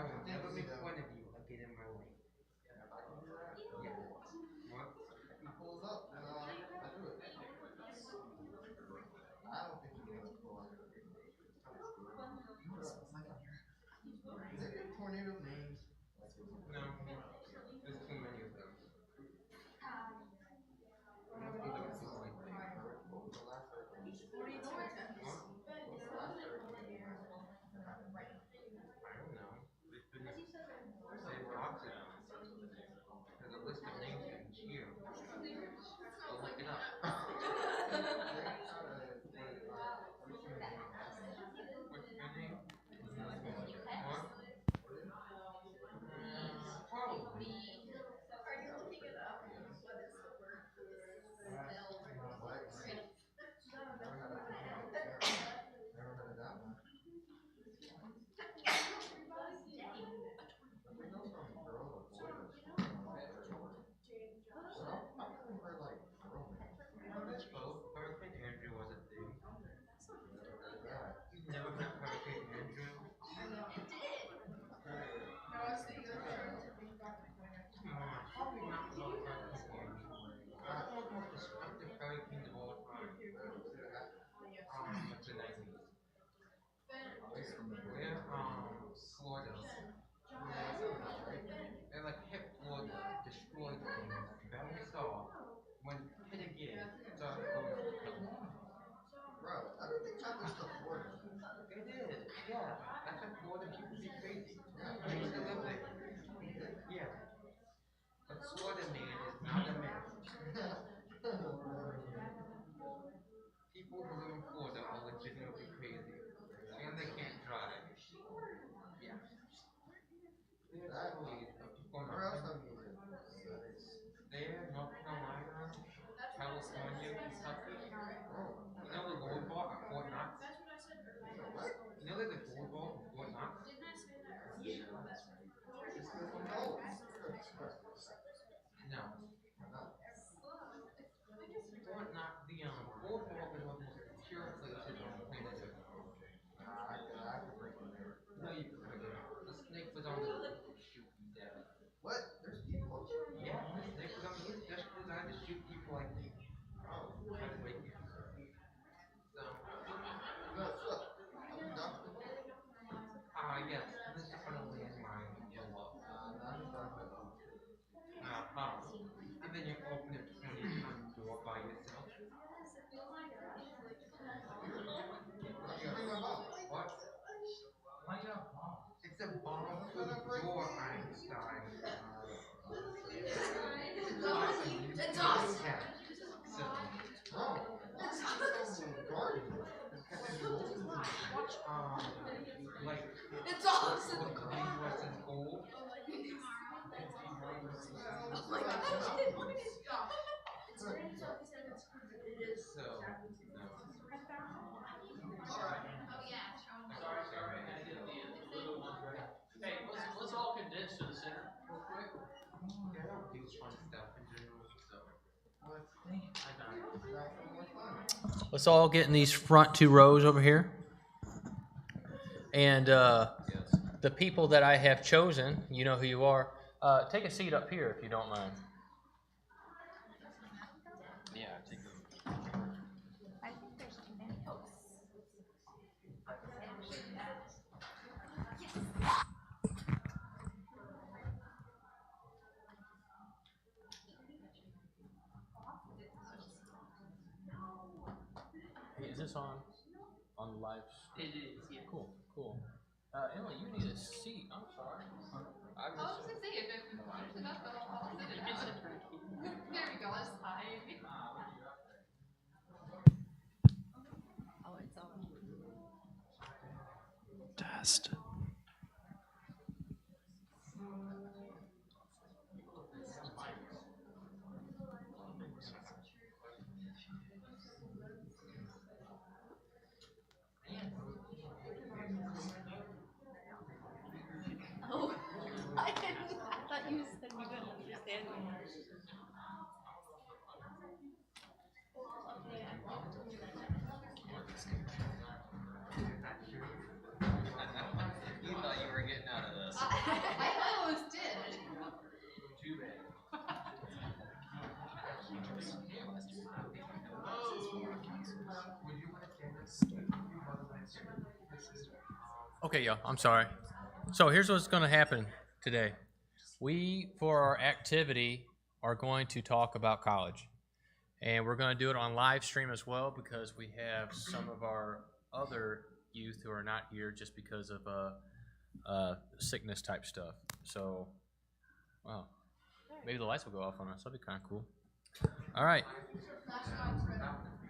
will never make fun of you again in my life. Yeah. What? If he pulls up, then I do it. I don't think he's gonna pull up. Is it tornado names? No. There's too many of them. Most of them are just like that. What was the last hurricane? What? What was the last hurricane? I don't know. There's lots of them. There's a list of names in here. Go look it up. What's your name? What? Probably. Are you looking it up? What is the word for Never heard of that one. We go from girl to boy to I've only heard like girl names. It's both. Hurricane Andrew was a thing. Yeah. You've never heard of Hurricane Andrew? Come on, probably not about Hurricane Andrew. I don't know about destructive hurricanes of all time. It's the 90s. Where? Florida. It like hit Florida, destroyed things, very soft. When it hit again, started going up the coast. Bro, everything happens to Florida. It is, yeah. That's why Florida people be crazy. Yeah. I used to live there. Yeah. But Florida man is not a myth. People who live in Florida are legitimately crazy. And they can't drive. Yeah. There's stories of people Where else not have you been? there, North Carolina, California, Kentucky. You know the gold vault at Fort Knox? What? You know there's a gold vault in Fort Knox? No. Fort Knox, the gold vault is one of the most secure places on planet Earth. I could break it there. No, you couldn't. The snake was on the roof to shoot you dead. What? There's people up there? Yeah, the snake was on the roof just designed to shoot people like you. Oh. Try to break you. So. No, look. Have you dumped the boat? Yes. This is on a landmine below. Not just dumped the boat. And then you open a 20-ton door by yourself. What? It's a bomb-proof door, Einstein. It's awesome. So, Bro, garden. like, It's awesome. the U.S. is gold. Oh my gosh. So, no. Hey, let's all condense to the center real quick. Yeah, I don't do fun stuff in general, so. Let's all get in these front two rows over here. And the people that I have chosen, you know who you are. Take a seat up here if you don't mind. Yeah, take them. I think there's too many folks. Hey, is this on the live? It is, yeah. Cool. Emily, you need a seat. I'm sorry. I was just gonna say, if it pushes it up, I'll sit it down. There we go, that's fine. Oh, it's on. Test. Oh, I didn't. I thought you said you didn't understand me. I almost did. Too bad. Would you want to say this? Okay, yo, I'm sorry. So here's what's going to happen today. We, for our activity, are going to talk about college. And we're going to do it on live stream as well because we have some of our other youth who are not here just because of sickness type stuff. So, wow. Maybe the lights will go off on us. That'd be kind of cool. All right.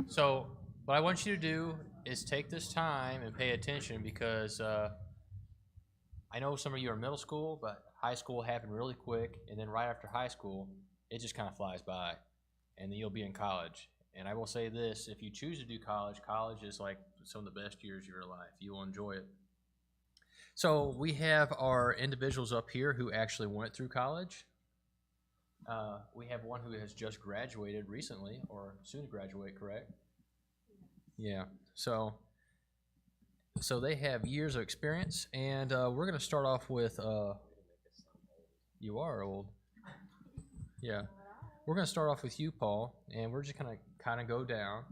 So, what I want you to do is take this time and pay attention because I know some of you are middle school, but high school happened really quick. And then right after high school, it just kind of flies by. And then you'll be in college. And I will say this, if you choose to do college, college is like some of the best years of your life. You will enjoy it. So we have our individuals up here who actually went through college. We have one who has just graduated recently, or soon to graduate, correct? Yeah. So they have years of experience, and we're going to start off with, you are old. Yeah. We're going to start off with you, Paul, and we're just going to kind of go down.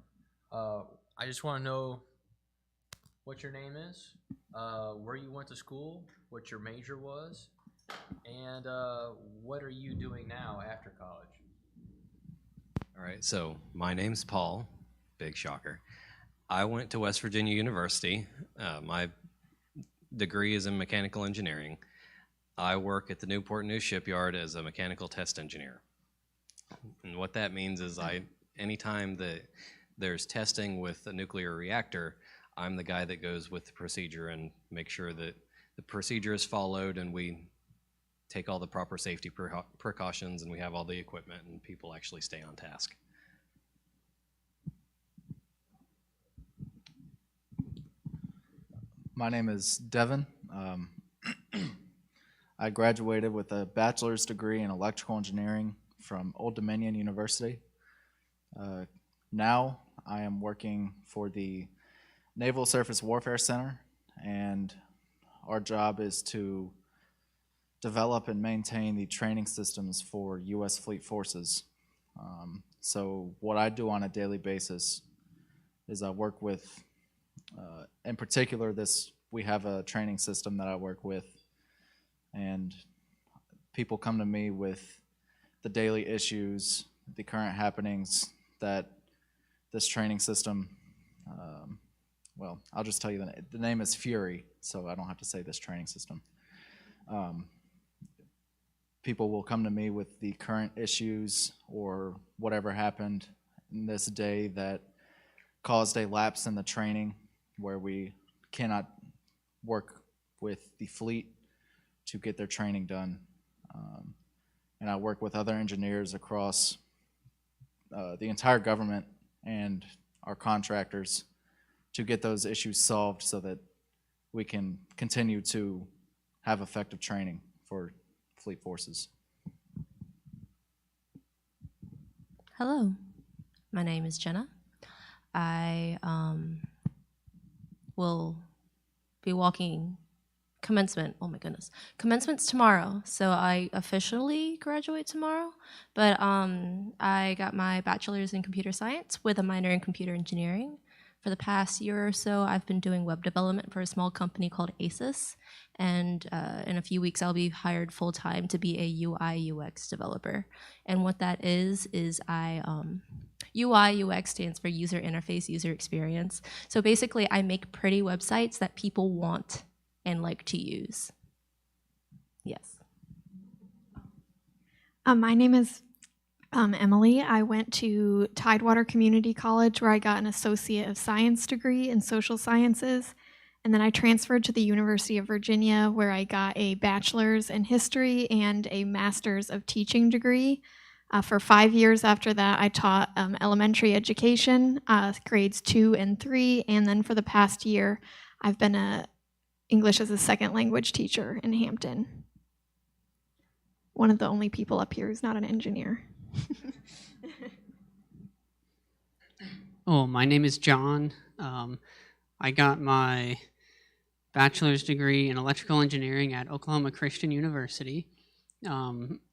I just want to know what your name is, where you went to school, what your major was, and what are you doing now after college? All right, so my name's Paul, big shocker. I went to West Virginia University. My degree is in mechanical engineering. I work at the Newport News Shipyard as a mechanical test engineer. And what that means is anytime that there's testing with a nuclear reactor, I'm the guy that goes with the procedure and make sure that the procedure is followed and we take all the proper safety precautions and we have all the equipment and people actually stay on task. My name is Devin. I graduated with a bachelor's degree in electrical engineering from Old Dominion University. Now I am working for the Naval Surface Warfare Center, and our job is to develop and maintain the training systems for U.S. Fleet Forces. So what I do on a daily basis is I work with, in particular, we have a training system that I work with, and people come to me with the daily issues, the current happenings that this training system, well, I'll just tell you the name is Fury, so I don't have to say this training system. People will come to me with the current issues or whatever happened in this day that caused a lapse in the training where we cannot work with the fleet to get their training done. And I work with other engineers across the entire government and our contractors to get those issues solved so that we can continue to have effective training for fleet forces. Hello, my name is Jenna. I will be walking commencement's tomorrow, so I officially graduate tomorrow, but I got my bachelor's in computer science with a minor in computer engineering. For the past year or so, I've been doing web development for a small company called ASUS, and in a few weeks I'll be hired full-time to be a UI UX developer. And what that is UI UX stands for user interface, user experience. So basically I make pretty websites that people want and like to use. Yes. My name is Emily. I went to Tidewater Community College where I got an Associate of Science degree in Social Sciences. And then I transferred to the University of Virginia where I got a bachelor's in history and a master's of teaching degree. For 5 years after that, I taught elementary education, grades 2 and 3. And then for the past year, I've been a English as a second language teacher in Hampton. One of the only people up here who's not an engineer. Oh, my name is John. I got my bachelor's degree in electrical engineering at Oklahoma Christian University.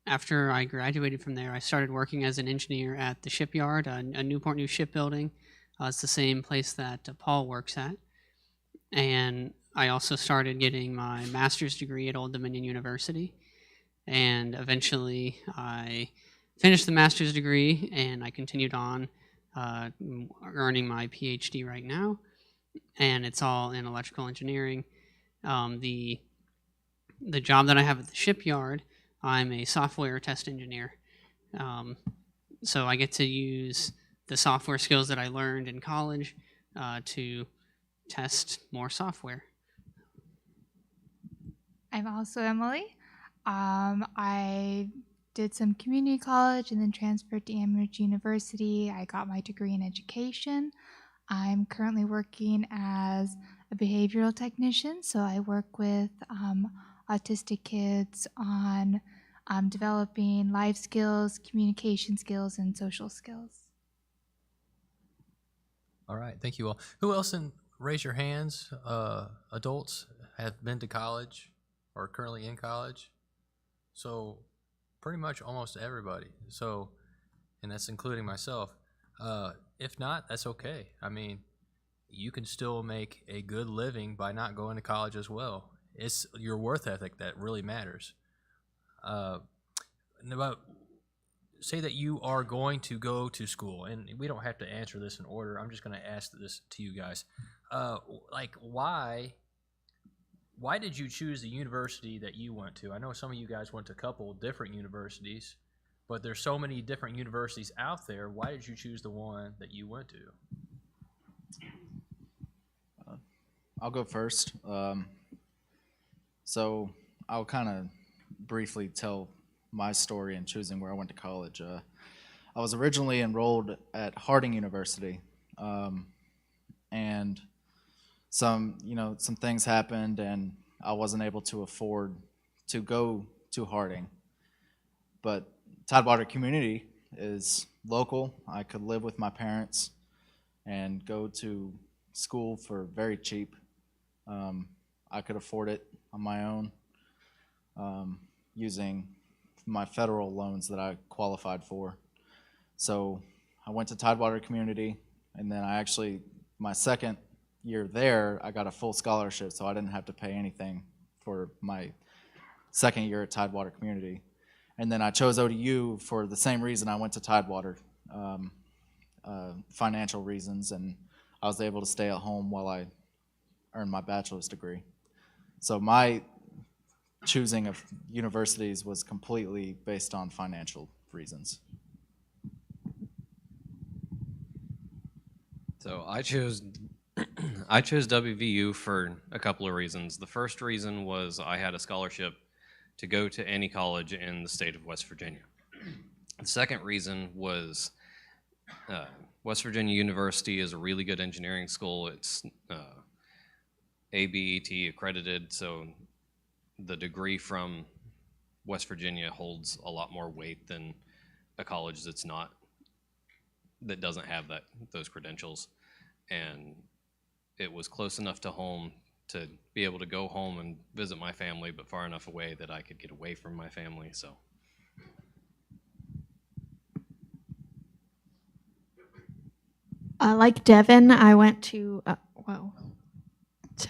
After I graduated from there, I started working as an engineer at the shipyard, a Newport News shipbuilding. It's the same place that Paul works at. And I also started getting my master's degree at Old Dominion University. And eventually I finished the master's degree and I continued on earning my PhD right now. And it's all in electrical engineering. The job that I have at the shipyard, I'm a software test engineer. So I get to use the software skills that I learned in college to test more software. I'm also Emily. I did some community college and then transferred to Amherst University. I got my degree in education. I'm currently working as a behavioral technician, so I work with autistic kids on developing life skills, communication skills, and social skills. All right, thank you all. Who else raise your hands, adults, have been to college or currently in college? So pretty much almost everybody. So, and that's including myself. If not, that's okay. I mean, you can still make a good living by not going to college as well. It's your worth ethic that really matters. Say that you are going to go to school, and we don't have to answer this in order. I'm just going to ask this to you guys. Like, why did you choose the university that you went to? I know some of you guys went to a couple different universities, but there's so many different universities out there. Why did you choose the one that you went to? I'll go first. So I'll kind of briefly tell my story in choosing where I went to college. I was originally enrolled at Harding University, and some things happened, and I wasn't able to afford to go to Harding. But Tidewater Community is local. I could live with my parents and go to school for very cheap. I could afford it on my own using my federal loans that I qualified for. So I went to Tidewater Community, and then my second year there, I got a full scholarship, so I didn't have to pay anything for my second year at Tidewater Community. And then I chose ODU for the same reason I went to Tidewater, financial reasons, and I was able to stay at home while I earned my bachelor's degree. So my choosing of universities was completely based on financial reasons. So I chose WVU for a couple of reasons. The first reason was I had a scholarship to go to any college in the state of West Virginia. The second reason was West Virginia University is a really good engineering school. It's ABET accredited, so the degree from West Virginia holds a lot more weight than a college that doesn't have those credentials. And it was close enough to home to be able to go home and visit my family, but far enough away that I could get away from my family. So like Devin, I went to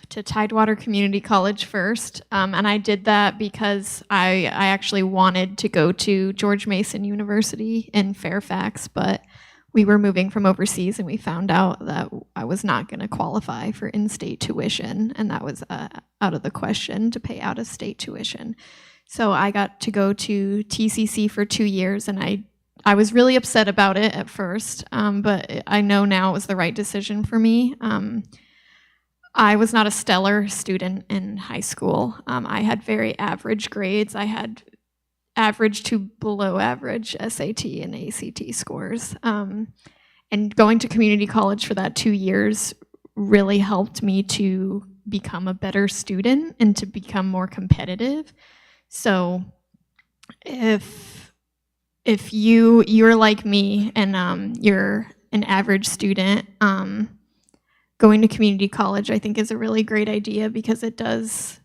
Tidewater Community College first, and I did that because I actually wanted to go to George Mason University in Fairfax, but we were moving from overseas and we found out that I was not going to qualify for in-state tuition, and that was out of the question to pay out-of-state tuition. So I got to go to TCC for 2 years, and I was really upset about it at first, but I know now it was the right decision for me. I was not a stellar student in high school. I had very average grades. I had average to below average SAT and ACT scores. And going to community college for that 2 years really helped me to become a better student and to become more competitive. So if you're like me and you're an average student, going to community college, I think, is a really great idea because it does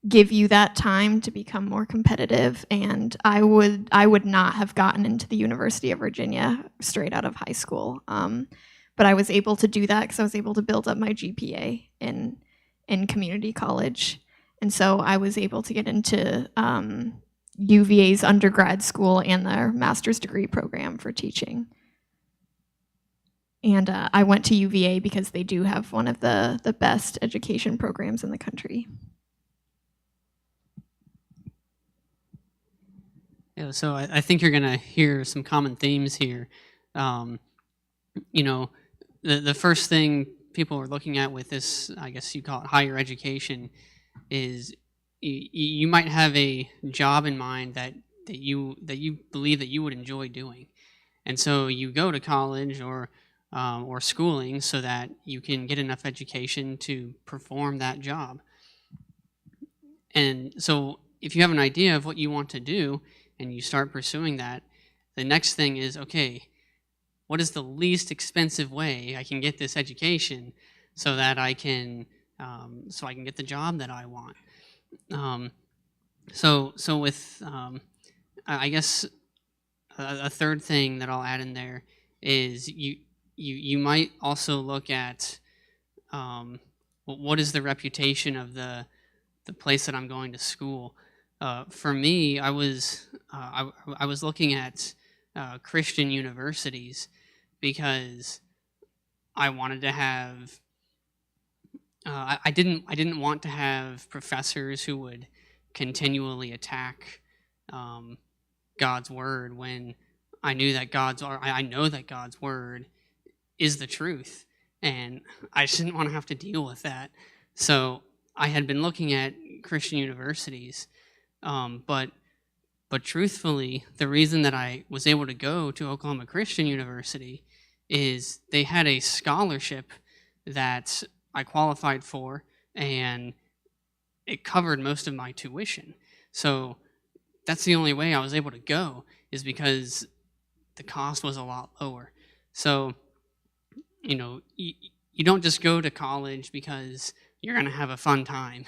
give you that time to become more competitive. And I would not have gotten into the University of Virginia straight out of high school. But I was able to do that because I was able to build up my GPA in community college. And so I was able to get into UVA's undergrad school and their master's degree program for teaching. And I went to UVA because they do have one of the best education programs in the country. Yeah, so I think you're going to hear some common themes here. You know, the first thing people are looking at with this, I guess you call it higher education, is you might have a job in mind that you believe that you would enjoy doing. And so you go to college or schooling so that you can get enough education to perform that job. And so if you have an idea of what you want to do and you start pursuing that, the next thing is, okay, what is the least expensive way I can get this education so that I can get the job that I want? So with I guess a third thing that I'll add in there is you might also look at what is the reputation of the place that I'm going to school. For me, I was looking at Christian universities because I wanted to have. I didn't want to have professors who would continually attack God's word when I know that God's word is the truth, and I just didn't want to have to deal with that. So I had been looking at Christian universities, but truthfully, the reason that I was able to go to Oklahoma Christian University is they had a scholarship that I qualified for, and it covered most of my tuition. So that's the only way I was able to go, is because the cost was a lot lower. So, you know, you don't just go to college because you're going to have a fun time.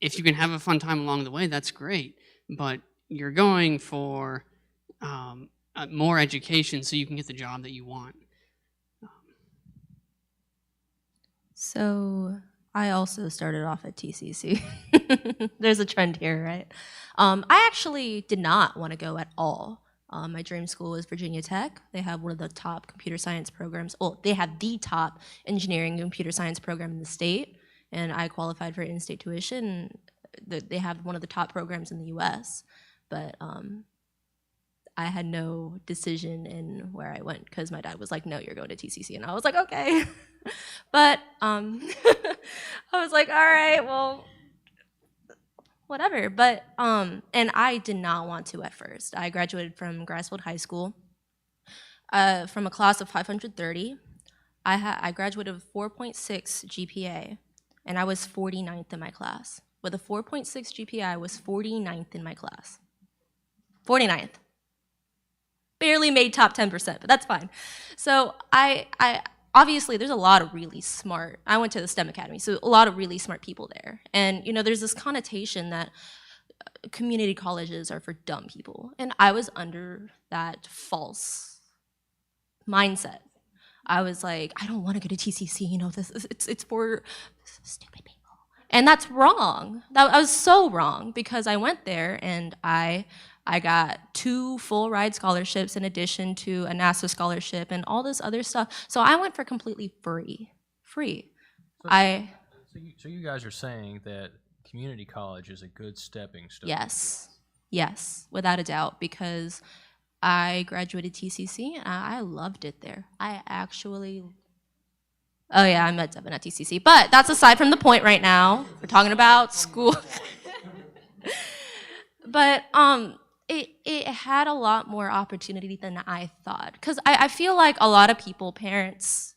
If you can have a fun time along the way, that's great. But you're going for more education so you can get the job that you want. So I also started off at TCC. There's a trend here, right? I actually did not want to go at all. My dream school was Virginia Tech. They have one of the top computer science programs. Well, they have the top engineering and computer science program in the state, and I qualified for in-state tuition. They have one of the top programs in the U.S., but I had no decision in where I went because my dad was like, no, you're going to TCC. And I was like, okay. But I was like, all right, well, whatever. But, and I did not want to at first. I graduated from Grassfield High School from a class of 530. I graduated with 4.6 GPA, and I was 49th in my class. With a 4.6 GPA, I was 49th in my class. 49th. Barely made top 10%, but that's fine. So I obviously there's a lot of really smart, I went to the STEM Academy, so a lot of really smart people there. And you know, there's this connotation that community colleges are for dumb people. And I was under that false mindset. I was like, I don't want to go to TCC, you know, it's for stupid people. And that's wrong. I was so wrong because I went there and I got 2 full ride scholarships in addition to a NASA scholarship and all this other stuff. So I went for completely free. So you guys are saying that community college is a good stepping stone? Yes, without a doubt, because I graduated TCC and I loved it there. I actually, oh yeah, I met Devin at TCC, but that's aside from the point right now. We're talking about school. But it had a lot more opportunity than I thought. Because I feel like a lot of people, parents,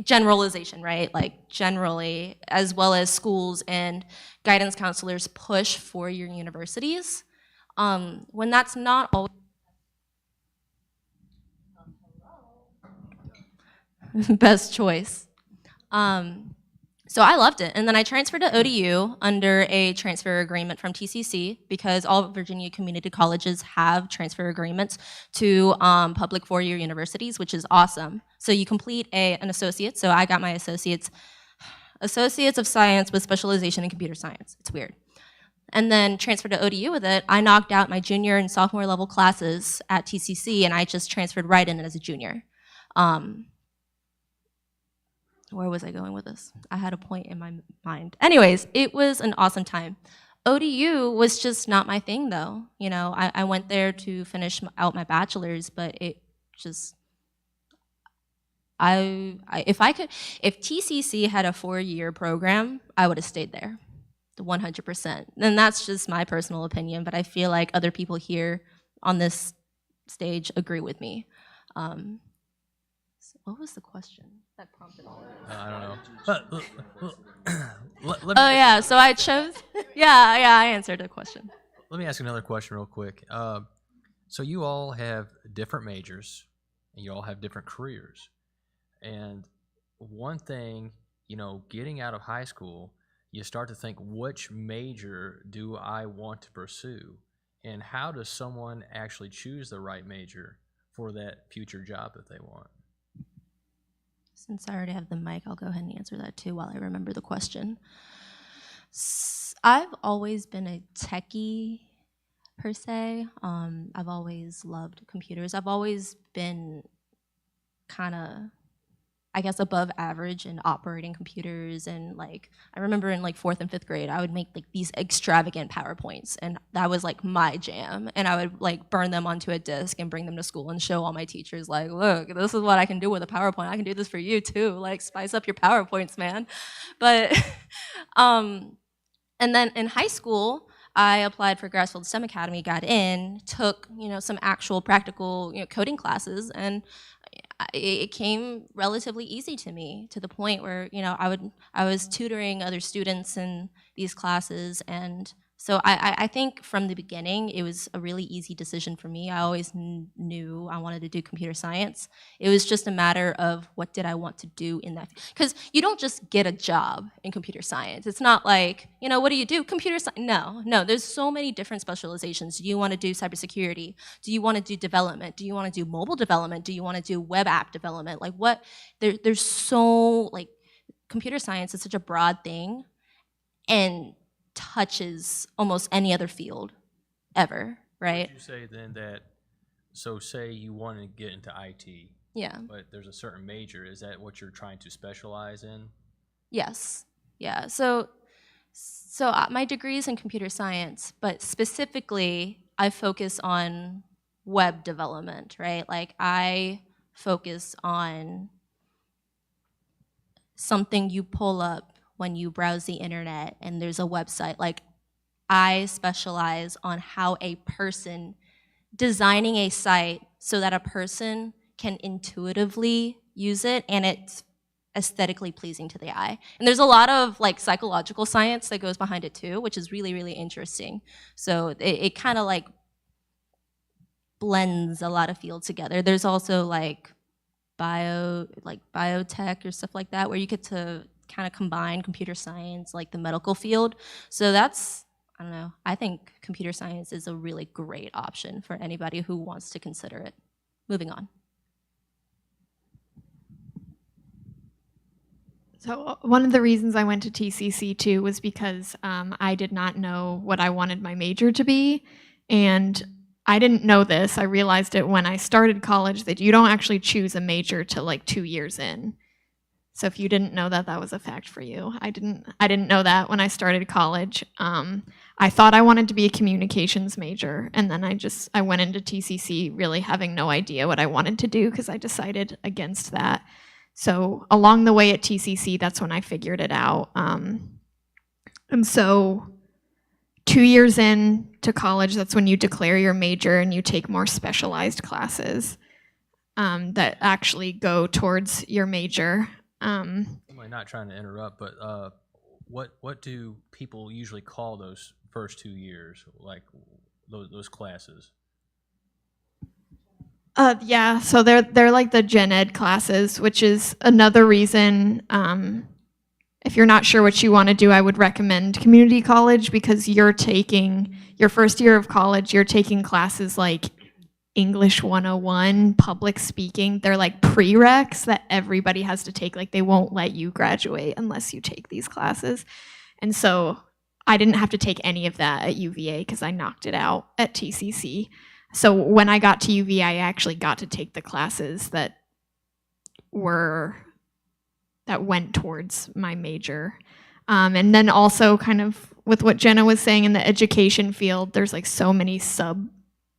generalization, right? Like generally, as well as schools and guidance counselors push for your universities. When that's not always best choice. So I loved it. And then I transferred to ODU under a transfer agreement from TCC because all Virginia community colleges have transfer agreements to public four-year universities, which is awesome. So you complete an associate. So I got my associates of science with specialization in computer science. It's weird. And then transferred to ODU with it. I knocked out my junior and sophomore level classes at TCC, and I just transferred right in as a junior. Where was I going with this? I had a point in my mind. Anyways, it was an awesome time. ODU was just not my thing, though. You know, I went there to finish out my bachelor's, but it just, if TCC had a 4-year program, I would have stayed there, 100%. And that's just my personal opinion, but I feel like other people here on this stage agree with me. So what was the question that prompted all of this? I don't know. Oh yeah, so I chose. Yeah, I answered the question. Let me ask another question real quick. So you all have different majors, and you all have different careers. And one thing, you know, getting out of high school, you start to think, which major do I want to pursue? And how does someone actually choose the right major for that future job that they want? Since I already have the mic, I'll go ahead and answer that too while I remember the question. I've always been a techie, per se. I've always loved computers. I've always been kind of, I guess, above average in operating computers. And like, I remember in like 4th and 5th grade, I would make like these extravagant PowerPoints, and that was like my jam. And I would like burn them onto a disk and bring them to school and show all my teachers, like, look, this is what I can do with a PowerPoint. I can do this for you too. Like, spice up your PowerPoints, man. But, and then in high school, I applied for Grassfield STEM Academy, got in, took, you know, some actual practical, you know, coding classes, and it came relatively easy to me, to the point where, you know, I was tutoring other students in these classes. And so I think from the beginning, it was a really easy decision for me. I always knew I wanted to do computer science. It was just a matter of what did I want to do in that. Because you don't just get a job in computer science. It's not like, you know, what do you do? Computer science? No, there's so many different specializations. Do you want to do cybersecurity? Do you want to do development? Do you want to do mobile development? Do you want to do web app development? Like what, there's so, like, computer science is such a broad thing, and touches almost any other field ever, right? Would you say then that, so say you want to get into IT, yeah, but there's a certain major, is that what you're trying to specialize in? Yes, yeah. So my degree is in computer science, but specifically I focus on web development, right? Like I focus on something you pull up when you browse the internet and there's a website. Like I specialize on how a person designing a site so that a person can intuitively use it and it's aesthetically pleasing to the eye. And there's a lot of like psychological science that goes behind it too, which is really, really interesting. So it kind of like blends a lot of fields together. There's also like biotech or stuff like that, where you get to kind of combine computer science, like the medical field. So that's, I don't know, I think computer science is a really great option for anybody who wants to consider it. Moving on. So one of the reasons I went to TCC too was because I did not know what I wanted my major to be. And I didn't know this. I realized it when I started college that you don't actually choose a major till like 2 years in. So if you didn't know that, that was a fact for you. I didn't know that when I started college. I thought I wanted to be a communications major, and then I went into TCC really having no idea what I wanted to do because I decided against that. So along the way at TCC, that's when I figured it out. And so 2 years in to college, that's when you declare your major and you take more specialized classes that actually go towards your major. I'm not trying to interrupt, but what do people usually call those first 2 years, like those classes? Yeah, so they're like the gen ed classes, which is another reason. If you're not sure what you want to do, I would recommend community college because you're taking your first year of college. You're taking classes like English 101, public speaking. They're like prereqs that everybody has to take. Like they won't let you graduate unless you take these classes. And so I didn't have to take any of that at UVA because I knocked it out at TCC. So when I got to UVA, I actually got to take the classes that went towards my major. And then also kind of with what Jenna was saying in the education field, there's like so many sub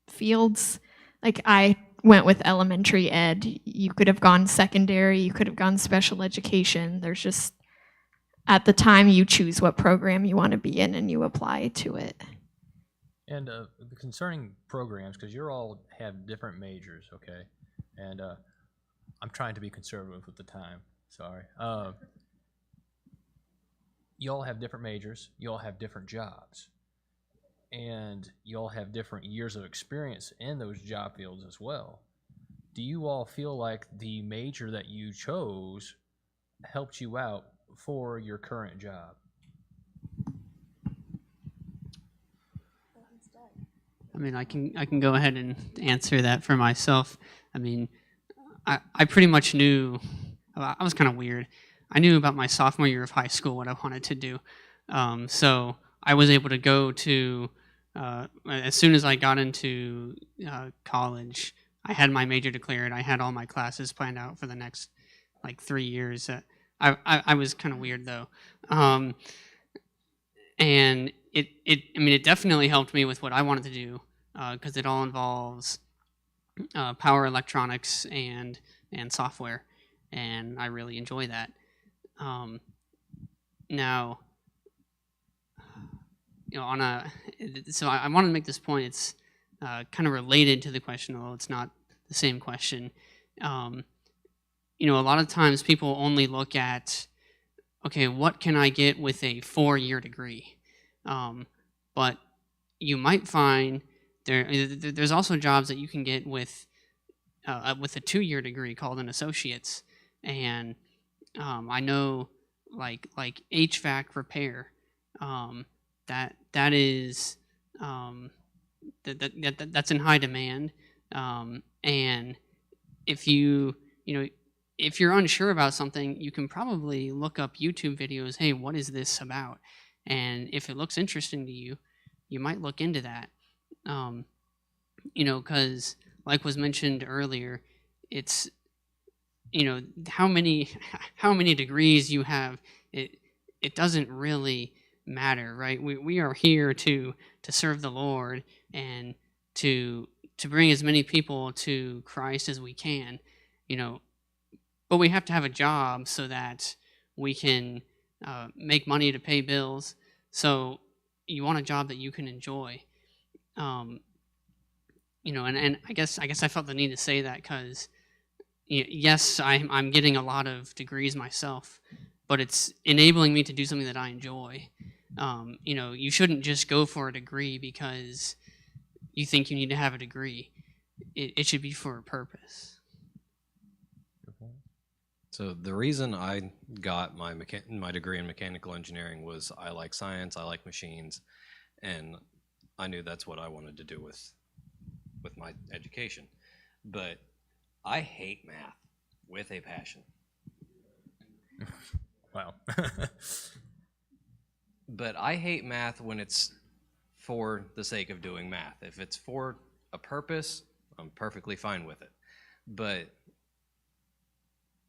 fields. Like I went with elementary ed. You could have gone secondary, you could have gone special education. There's just, at the time you choose what program you want to be in and you apply to it. And concerning programs, because you all have different majors, okay? And I'm trying to be conservative with the time. Sorry. You all have different majors. You all have different jobs. And you all have different years of experience in those job fields as well. Do you all feel like the major that you chose helped you out for your current job? I mean, I can go ahead and answer that for myself. I mean, I pretty much knew, I was kind of weird. I knew about my sophomore year of high school what I wanted to do. So I was able to go to, as soon as I got into college, I had my major declared. I had all my classes planned out for the next like 3 years. I was kind of weird though. And it definitely helped me with what I wanted to do because it all involves power electronics and software, and I really enjoy that. Now, so I want to make this point. It's kind of related to the question, although it's not the same question. A lot of times people only look at, okay, what can I get with a 4-year degree? But you might find there's also jobs that you can get with a 2-year degree called an associate's, and I know like HVAC repair, that is that's in high demand, and if if you're unsure about something, you can probably look up YouTube videos. Hey, what is this about? And if it looks interesting to you, you might look into that. Because like was mentioned earlier, it's how many degrees you have. It doesn't really matter, right? We are here to serve the Lord and to bring as many people to Christ as we can. But we have to have a job so that we can make money to pay bills. So you want a job that you can enjoy. And I guess I felt the need to say that because, yes, I'm getting a lot of degrees myself, but it's enabling me to do something that I enjoy. You shouldn't just go for a degree because you think you need to have a degree. It should be for a purpose. So the reason I got my degree in mechanical engineering was I like science, I like machines, and I knew that's what I wanted to do with my education. But I hate math with a passion. Wow. But I hate math when it's for the sake of doing math. If it's for a purpose, I'm perfectly fine with it. But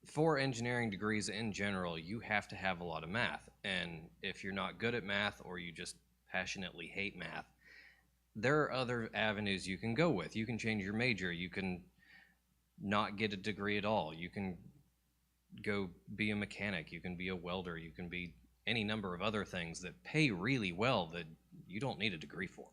for engineering degrees in general, you have to have a lot of math. And if you're not good at math or you just passionately hate math, there are other avenues you can go with. You can change your major. You can not get a degree at all. You can go be a mechanic. You can be a welder. You can be any number of other things that pay really well that you don't need a degree for.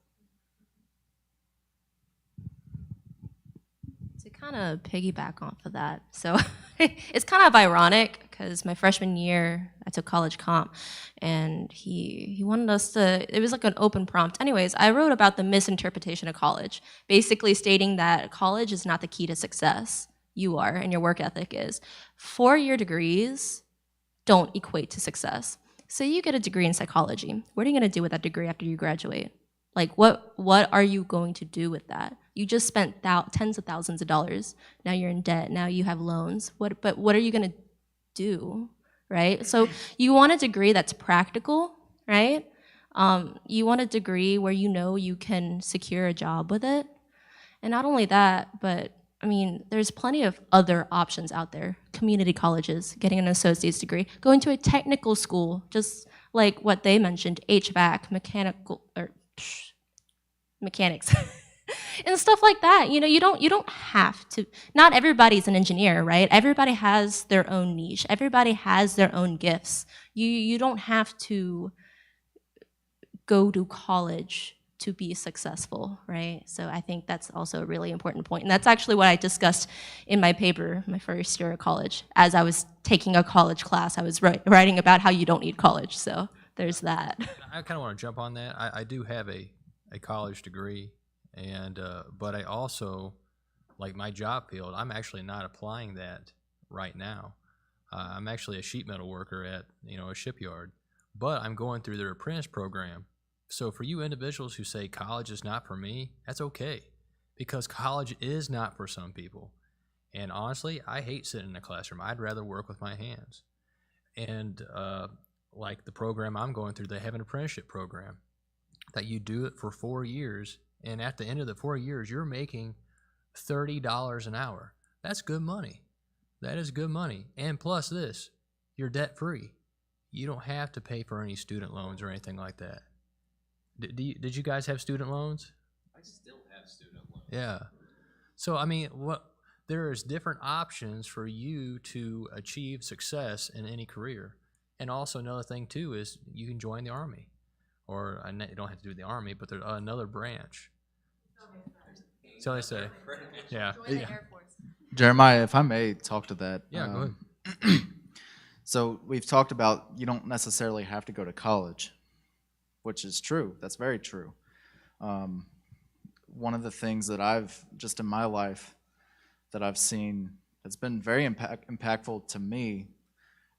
To kind of piggyback off of that, so it's kind of ironic because my freshman year I took college comp, and he wanted us to. It was like an open prompt. Anyways, I wrote about the misinterpretation of college, basically stating that college is not the key to success. You are, and your work ethic is. 4-year degrees don't equate to success. So you get a degree in psychology. What are you going to do with that degree after you graduate? Like, what are you going to do with that? You just spent tens of thousands of dollars. Now you're in debt. Now you have loans. But what are you going to do, right? So you want a degree that's practical, right? You want a degree where you know you can secure a job with it. And not only that, but I mean, there's plenty of other options out there. Community colleges, getting an associate's degree, going to a technical school, just like what they mentioned, HVAC, mechanics, and stuff like that. You know, you don't have to. Not everybody's an engineer, right? Everybody has their own niche. Everybody has their own gifts. You don't have to go to college to be successful, right? So I think that's also a really important point. And that's actually what I discussed in my paper, my first year of college. As I was taking a college class, I was writing about how you don't need college. So there's that. I kind of want to jump on that. I do have a college degree, and but I also, like my job field, I'm actually not applying that right now. I'm actually a sheet metal worker at a shipyard, but I'm going through their apprentice program. So for you individuals who say college is not for me, that's okay, because college is not for some people. And honestly, I hate sitting in a classroom. I'd rather work with my hands. And like the program I'm going through, they have an apprenticeship program that you do it for 4 years, and at the end of the 4 years, you're making $30 an hour. That's good money. That is good money. And plus this, you're debt-free. You don't have to pay for any student loans or anything like that. Did you guys have student loans? I still have student loans. Yeah. So, I mean, there's different options for you to achieve success in any career. And also another thing, too, is you can join the Army. Or you don't have to do the Army, but there's another branch. So they say. Yeah. Join the Air Force. Jeremiah, if I may talk to that. Yeah, go ahead. So we've talked about you don't necessarily have to go to college, which is true. That's very true. One of the things that I've, just in my life, that I've seen that's been very impactful to me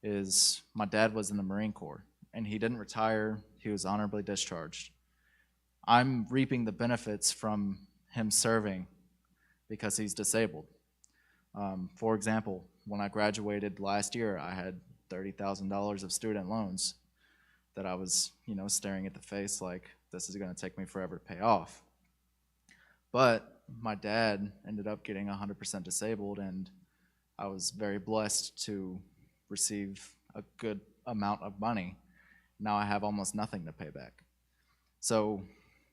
is my dad was in the Marine Corps, and he didn't retire. He was honorably discharged. I'm reaping the benefits from him serving because he's disabled. For example, when I graduated last year, I had $30,000 of student loans that I was, staring at the face like, this is going to take me forever to pay off. But my dad ended up getting 100% disabled, and I was very blessed to receive a good amount of money. Now I have almost nothing to pay back. So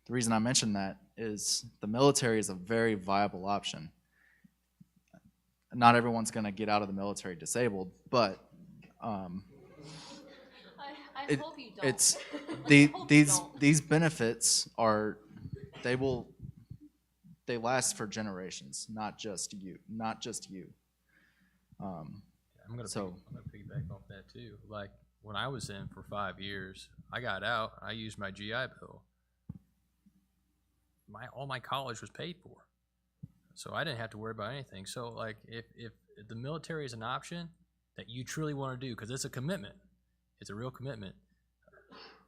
the reason I mention that is the military is a very viable option. Not everyone's going to get out of the military disabled, but I hope you don't. it's these benefits they last for generations, not just you. I'm gonna piggyback off that too. Like when I was in for 5 years, I got out. I used my GI Bill. All my college was paid for, so I didn't have to worry about anything. So like if the military is an option that you truly want to do, because it's a commitment, it's a real commitment.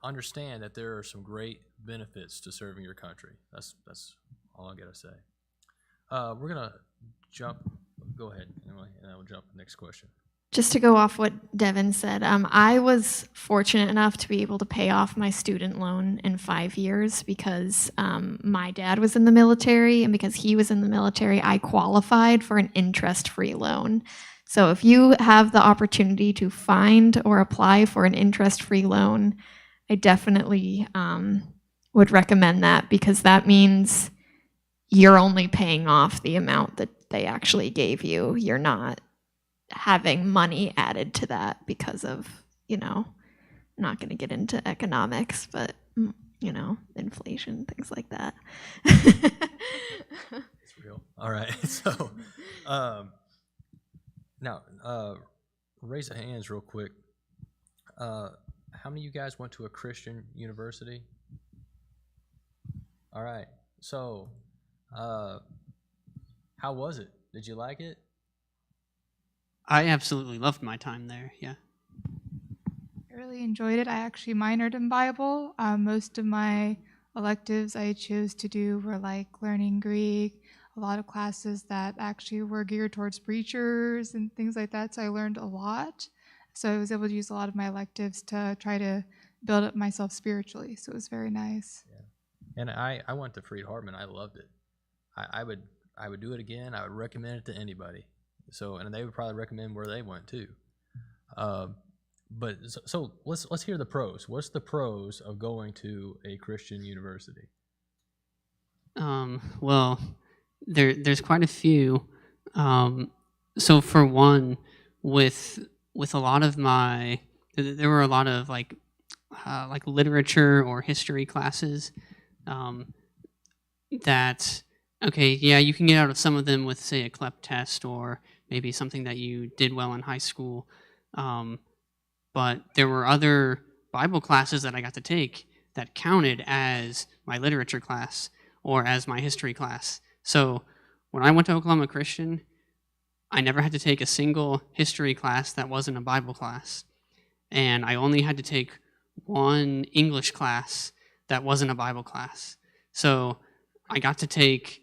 Understand that there are some great benefits to serving your country. That's all I gotta say. We're gonna jump. Go ahead, Emily, and I will jump to the next question. Just to go off what Devin said, I was fortunate enough to be able to pay off my student loan in 5 years because my dad was in the military, and because he was in the military, I qualified for an interest-free loan. So if you have the opportunity to find or apply for an interest-free loan, I definitely would recommend that, because that means you're only paying off the amount that they actually gave you. You're not having money added to that because of, I'm not going to get into economics, but, inflation, things like that. It's real. All right. So, Now, raise of hands real quick. How many of you guys went to a Christian university? All right. So, how was it? Did you like it? I absolutely loved my time there. Yeah. I really enjoyed it. I actually minored in Bible. Most of my electives I chose to do were like learning Greek, a lot of classes that actually were geared towards preachers and things like that. So I learned a lot. So I was able to use a lot of my electives to try to build up myself spiritually. So it was very nice. Yeah. And I went to Freed Hartman. I loved it. I would do it again. I would recommend it to anybody. So, and they would probably recommend where they went too. But so let's hear the pros. What's the pros of going to a Christian university? Well, there's quite a few. So for one, with a lot of my, there were a lot of like literature or history classes that, okay, yeah, you can get out of some of them with, say, a CLEP test or maybe something that you did well in high school. But there were other Bible classes that I got to take that counted as my literature class or as my history class. So when I went to Oklahoma Christian, I never had to take a single history class that wasn't a Bible class. And I only had to take one English class that wasn't a Bible class. So I got to take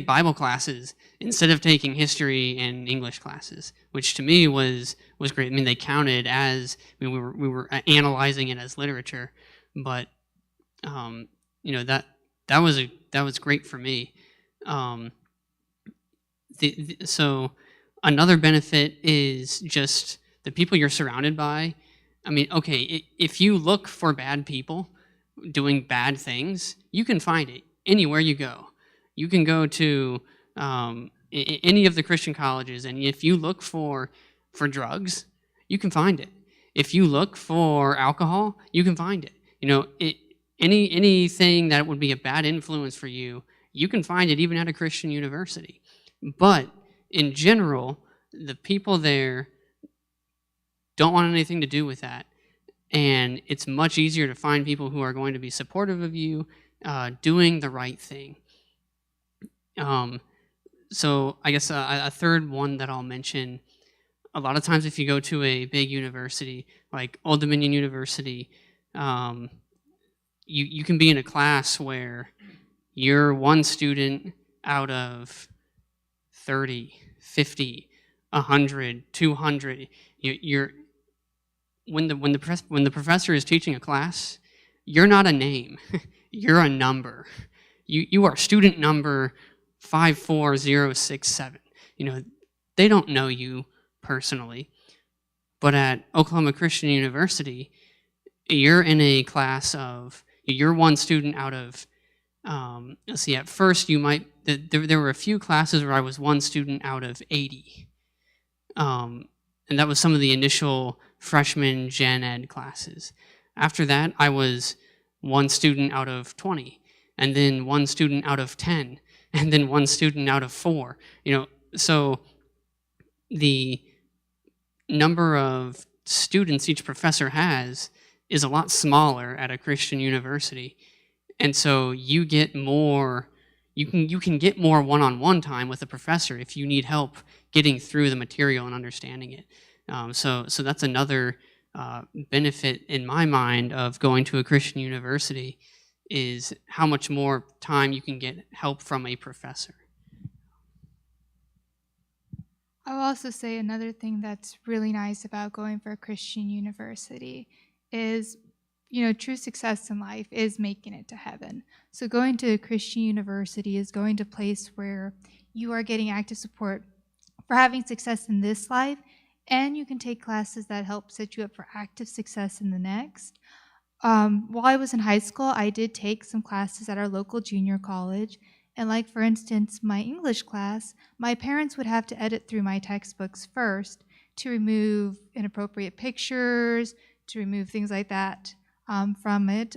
Bible classes instead of taking history and English classes, which to me was great. I mean, they counted as, I mean, we were analyzing it as literature, but that was great for me. So another benefit is just the people you're surrounded by. I mean, okay, if you look for bad people doing bad things, you can find it anywhere you go. You can go to any of the Christian colleges, and if you look for drugs, you can find it. If you look for alcohol, you can find it. Anything that would be a bad influence for you, you can find it even at a Christian university. But in general, the people there don't want anything to do with that. And it's much easier to find people who are going to be supportive of you doing the right thing. So I guess a third one that I'll mention, a lot of times if you go to a big university, like Old Dominion University, you can be in a class where you're one student out of 30, 50, 100, 200. When the professor is teaching a class, you're not a name, you're a number. You are student number 54067. They don't know you personally. But at Oklahoma Christian University, you're in a class of, you're one student out of, let's see, at first there were a few classes where I was one student out of 80. And that was some of the initial freshman gen ed classes. After that, I was one student out of 20, and then one student out of 10, and then one student out of 4. So the number of students each professor has is a lot smaller at a Christian university. And so you get more, you can get more one-on-one time with a professor if you need help getting through the material and understanding it. So that's another benefit in my mind of going to a Christian university, is how much more time you can get help from a professor. I'll also say another thing that's really nice about going for a Christian university is, true success in life is making it to heaven. So going to a Christian university is going to a place where you are getting active support for having success in this life, and you can take classes that help set you up for active success in the next. While I was in high school, I did take some classes at our local junior college. And like, for instance, my English class, my parents would have to edit through my textbooks first to remove inappropriate pictures, to remove things like that from it.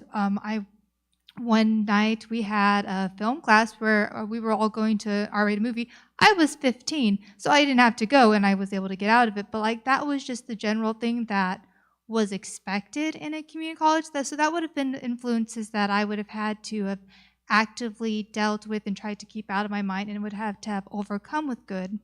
One night we had a film class where we were all going to R-rated movie. I was 15, so I didn't have to go and I was able to get out of it. But like that was just the general thing that was expected in a community college. So that would have been influences that I would have had to have actively dealt with and tried to keep out of my mind and would have to have overcome with good.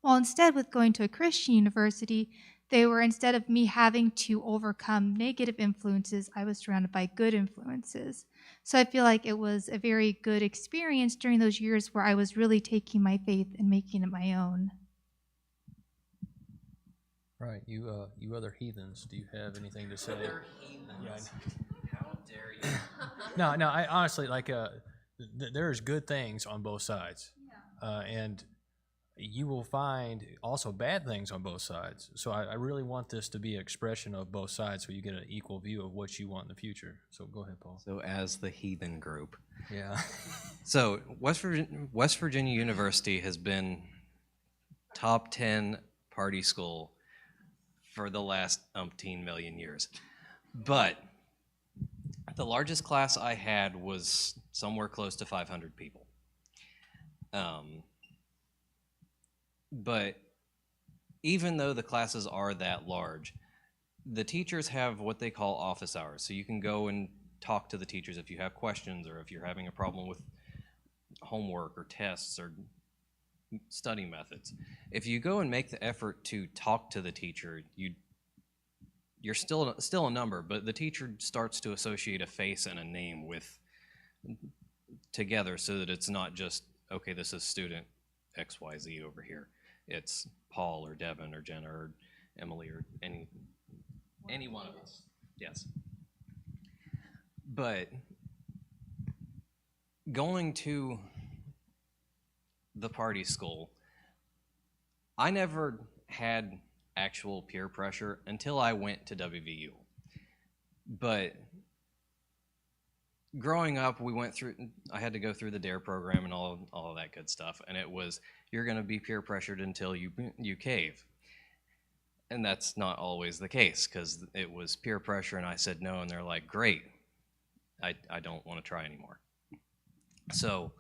Well, instead, with going to a Christian university, they were, instead of me having to overcome negative influences, I was surrounded by good influences. So I feel like it was a very good experience during those years where I was really taking my faith and making it my own. Right, you other heathens, do you have anything to say? Other heathens. Yeah, I know. How dare you? No, I honestly like. There's good things on both sides, and you will find also bad things on both sides. So I really want this to be an expression of both sides, so you get an equal view of what you want in the future. So go ahead, Paul. So as the heathen group. Yeah. So West Virginia University has been top 10 party school for the last umpteen million years. But the largest class I had was somewhere close to 500 people. But even though the classes are that large, the teachers have what they call office hours. So you can go and talk to the teachers if you have questions or if you're having a problem with homework or tests or study methods. If you go and make the effort to talk to the teacher, you're still a number, but the teacher starts to associate a face and a name with together so that it's not just, okay, this is student XYZ over here. It's Paul or Devin or Jenna or Emily or any one of us. Yes. But going to the party school, I never had actual peer pressure until I went to WVU. But growing up, I had to go through the DARE program and all of that good stuff, and it was, you're going to be peer pressured until you cave. And that's not always the case, because it was peer pressure and I said no, and they're like, great, I don't want to try anymore. So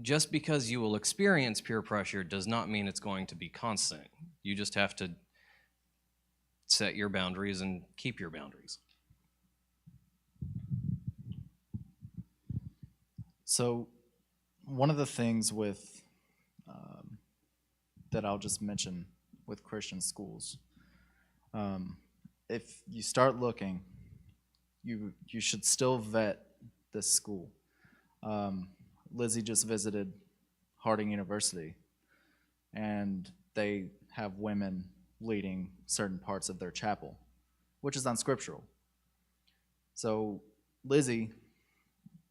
just because you will experience peer pressure does not mean it's going to be constant. You just have to set your boundaries and keep your boundaries. So one of the things with that I'll just mention with Christian schools, if you start looking, you should still vet this school. Lizzie just visited Harding University, and they have women leading certain parts of their chapel, which is unscriptural. So Lizzie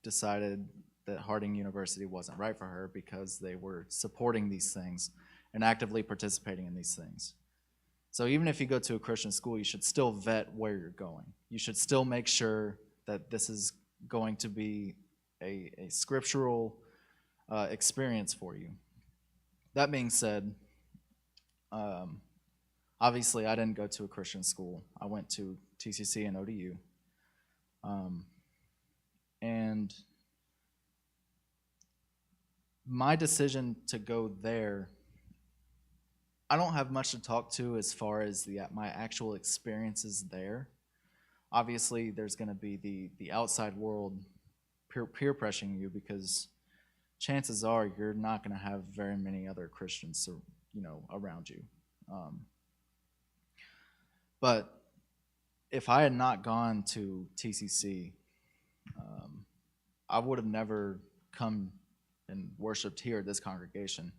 decided that Harding University wasn't right for her because they were supporting these things and actively participating in these things. So even if you go to a Christian school, you should still vet where you're going. You should still make sure that this is going to be a scriptural experience for you. That being said, obviously I didn't go to a Christian school. I went to TCC and ODU. And my decision to go there, I don't have much to talk to as far as my actual experiences there. Obviously, there's going to be the outside world peer pressuring you, because chances are you're not going to have very many other Christians, around you. But if I had not gone to TCC, I would have never come and worshiped here at this congregation.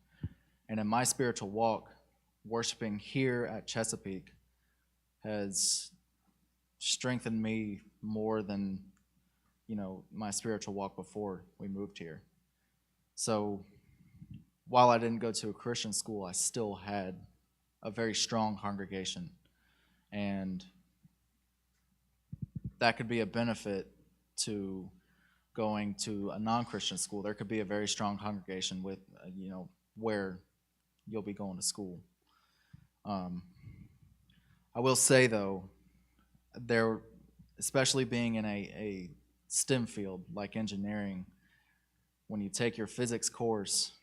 And in my spiritual walk, worshiping here at Chesapeake has strengthened me more than, my spiritual walk before we moved here. So while I didn't go to a Christian school, I still had a very strong congregation. And that could be a benefit to going to a non-Christian school. There could be a very strong congregation with, where you'll be going to school. I will say, though, especially being in a STEM field like engineering, when you take your physics course,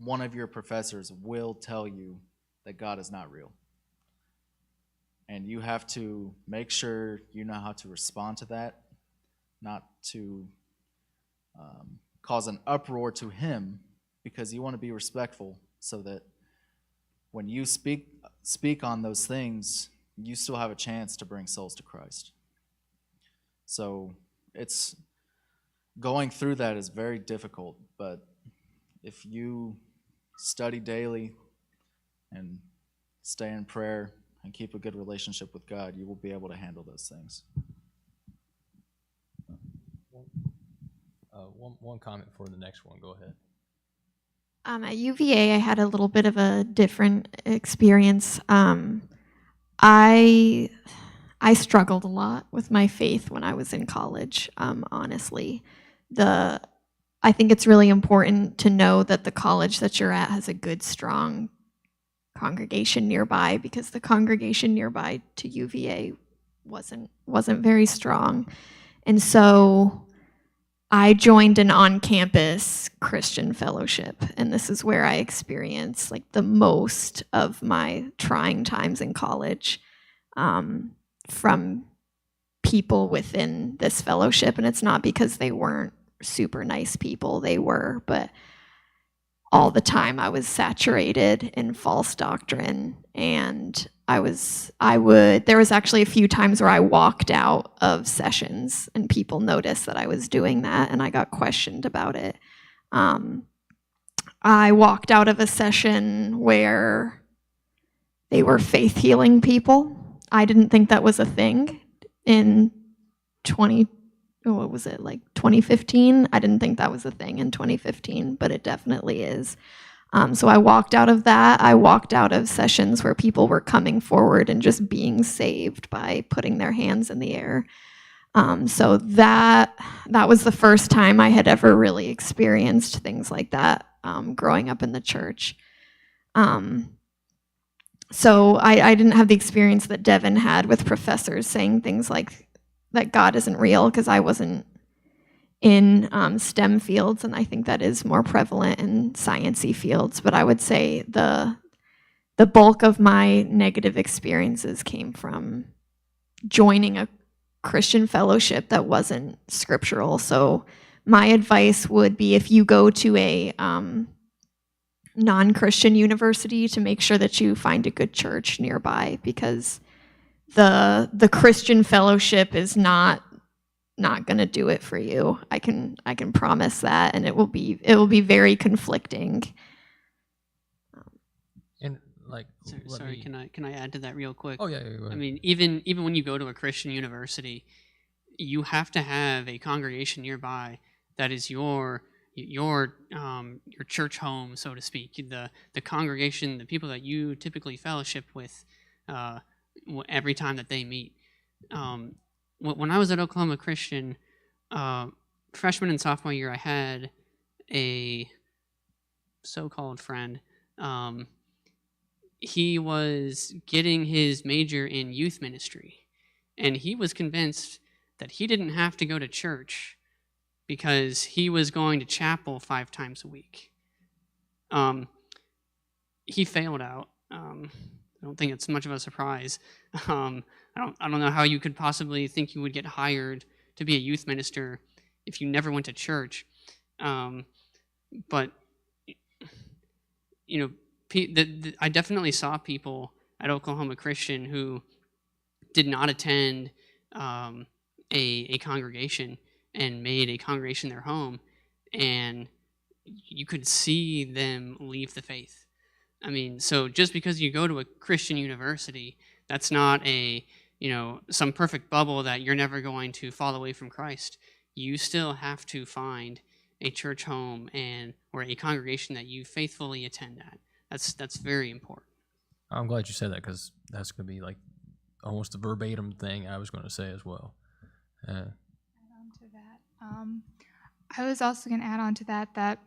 one of your professors will tell you that God is not real. And you have to make sure you know how to respond to that, not to cause an uproar to him, because you want to be respectful so that when you speak on those things, you still have a chance to bring souls to Christ. So it's going through that is very difficult, but if you study daily and stay in prayer and keep a good relationship with God, you will be able to handle those things. One comment for the next one. Go ahead. At UVA, I had a little bit of a different experience. I struggled a lot with my faith when I was in college, honestly. I think it's really important to know that the college that you're at has a good, strong congregation nearby, because the congregation nearby to UVA wasn't very strong. And so I joined an on-campus Christian fellowship, and this is where I experienced like the most of my trying times in college from people within this fellowship. And it's not because they weren't super nice people, they were, but all the time I was saturated in false doctrine, and there was actually a few times where I walked out of sessions and people noticed that I was doing that, and I got questioned about it. I walked out of a session where they were faith healing people. I didn't think that was a thing in 2015. I didn't think that was a thing in 2015, but it definitely is. So I walked out of that. I walked out of sessions where people were coming forward and just being saved by putting their hands in the air. So that was the first time I had ever really experienced things like that growing up in the church. So I didn't have the experience that Devin had with professors saying things like that God isn't real, because I wasn't in STEM fields, and I think that is more prevalent in sciencey fields. But I would say the bulk of my negative experiences came from joining a Christian fellowship that wasn't scriptural. So my advice would be, if you go to a non-Christian university, to make sure that you find a good church nearby, because the Christian fellowship is not going to do it for you. I can promise that, and it will be very conflicting. And like, sorry, can I add to that real quick? Oh yeah, go ahead. I mean, even when you go to a Christian university, you have to have a congregation nearby that is your church home, so to speak. The congregation, the people that you typically fellowship with every time that they meet. When I was at Oklahoma Christian, freshman and sophomore year, I had a so-called friend. He was getting his major in youth ministry, and he was convinced that he didn't have to go to church because he was going to chapel 5 times a week. He failed out. I don't think it's much of a surprise. I don't know how you could possibly think you would get hired to be a youth minister if you never went to church. But you know, I definitely saw people at Oklahoma Christian who did not attend a congregation and made a congregation their home, and you could see them leave the faith. I mean, so just because you go to a Christian university, that's not some perfect bubble that you're never going to fall away from Christ. You still have to find a church home or a congregation that you faithfully attend at. That's very important. I'm glad you said that, because that's going to be like almost a verbatim thing I was going to say as well. Add on to that. I was also going to add on to that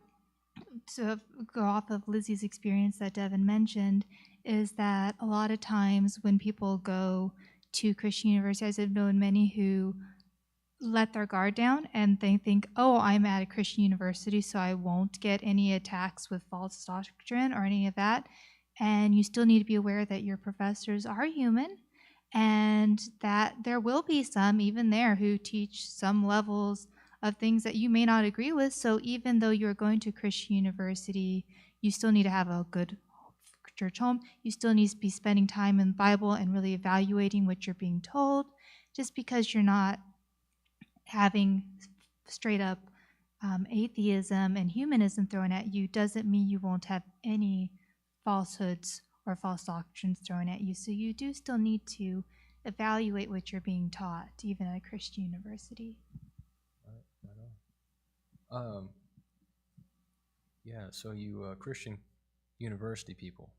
to go off of Lizzie's experience that Devin mentioned, is that a lot of times when people go to Christian universities, I've known many who let their guard down and they think, oh, I'm at a Christian university, so I won't get any attacks with false doctrine or any of that. And you still need to be aware that your professors are human and that there will be some, even there, who teach some levels of things that you may not agree with. So even though you're going to a Christian university, you still need to have a good church home. You still need to be spending time in the Bible and really evaluating what you're being told. Just because you're not having straight up atheism and humanism thrown at you doesn't mean you won't have any falsehoods or false doctrines thrown at you. So you do still need to evaluate what you're being taught, even at a Christian university. Yeah, so you Christian university people.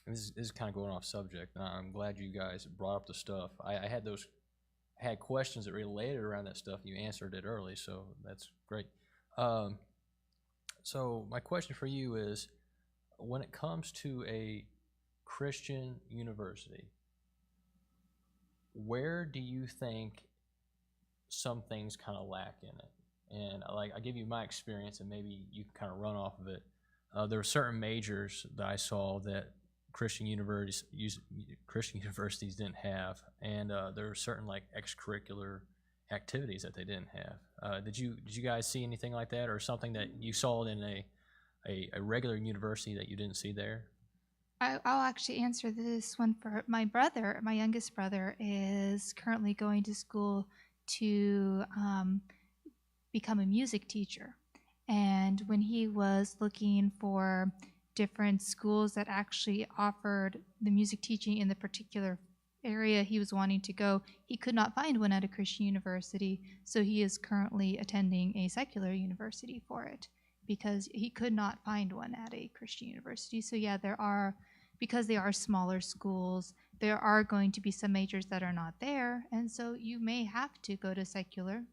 This is kind of going off subject. I'm glad you guys brought up the stuff. I had questions that related around that stuff. You answered it early, so that's great. So my question for you is, when it comes to a Christian university, where do you think some things kind of lack in it? And I give you my experience, and maybe you can kind of run off of it. There were certain majors that I saw that Christian universities didn't have, and there were certain extracurricular activities that they didn't have. Did you guys see anything like that, or something that you saw in a regular university that you didn't see there? I'll actually answer this one for my brother. My youngest brother is currently going to school to become a music teacher. And when he was looking for different schools that actually offered the music teaching in the particular area he was wanting to go, he could not find one at a Christian university. So he is currently attending a secular university for it because he could not find one at a Christian university. So yeah, because they are smaller schools, there are going to be some majors that are not there. And so you may have to go to secular.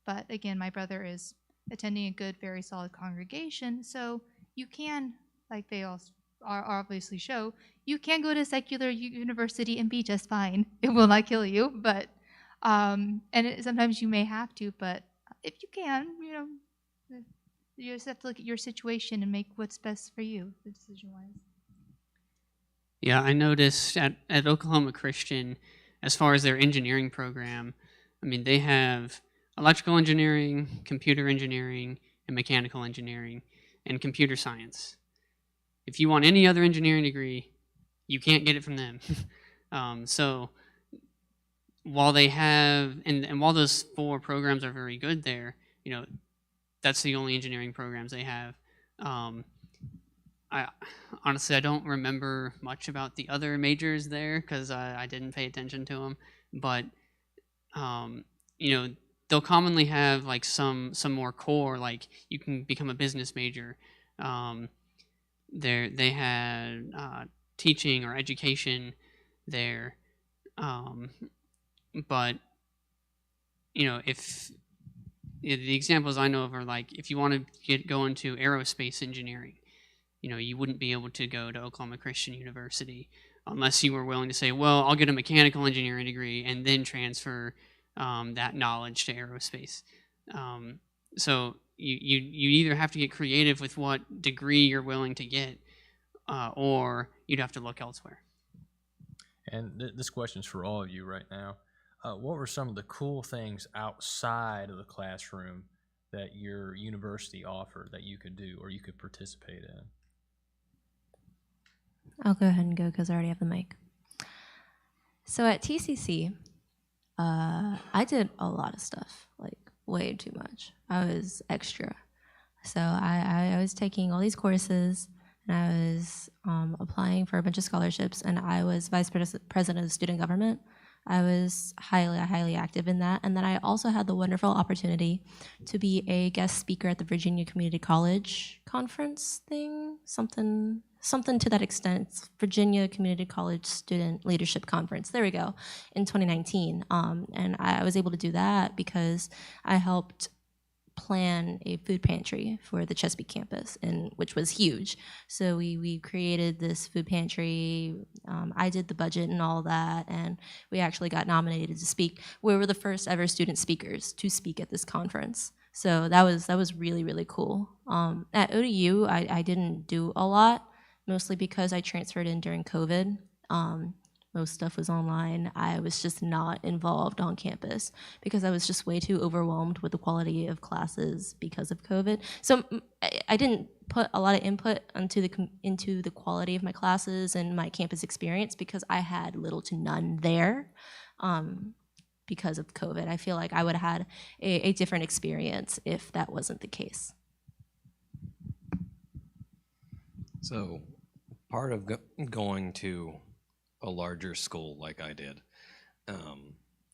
But again, my brother is attending a good, very solid congregation. So you can, like they all are obviously show, you can go to secular university and be just fine. It will not kill you, but sometimes you may have to. But if you can, you just have to look at your situation and make what's best for you, decision-wise. Yeah, I noticed at Oklahoma Christian, as far as their engineering program, I mean, they have electrical engineering, computer engineering, and mechanical engineering, and computer science. If you want any other engineering degree, you can't get it from them. So while they have, and while those 4 programs are very good there, that's the only engineering programs they have. I honestly, I don't remember much about the other majors there because I didn't pay attention to them. But they'll commonly have some more core, like you can become a business major. They had teaching or education there, but if the examples I know of are if you want to go into aerospace engineering, you wouldn't be able to go to Oklahoma Christian University unless you were willing to say, well, I'll get a mechanical engineering degree and then transfer that knowledge to aerospace. So you either have to get creative with what degree you're willing to get, or you'd have to look elsewhere. And this question's for all of you right now. What were some of the cool things outside of the classroom that your university offered that you could do or you could participate in? I'll go ahead and go because I already have the mic. So at TCC, I did a lot of stuff, way too much. I was extra. So I was taking all these courses, and I was applying for a bunch of scholarships, and I was vice president of student government. I was highly active in that. And then I also had the wonderful opportunity to be a guest speaker at the Virginia Community College conference thing, something to that extent. It's Virginia Community College Student Leadership Conference. There we go, in 2019. And I was able to do that because I helped plan a food pantry for the Chesapeake campus, and which was huge. So we created this food pantry. I did the budget and all that, and we actually got nominated to speak. We were the first ever student speakers to speak at this conference. So that was really, really cool. At ODU, I didn't do a lot, mostly because I transferred in during COVID. Most stuff was online. I was just not involved on campus because I was just way too overwhelmed with the quality of classes because of COVID. So I didn't put a lot of input into the quality of my classes and my campus experience because I had little to none there because of COVID. I feel like I would have had a different experience if that wasn't the case. So part of going to a larger school like I did,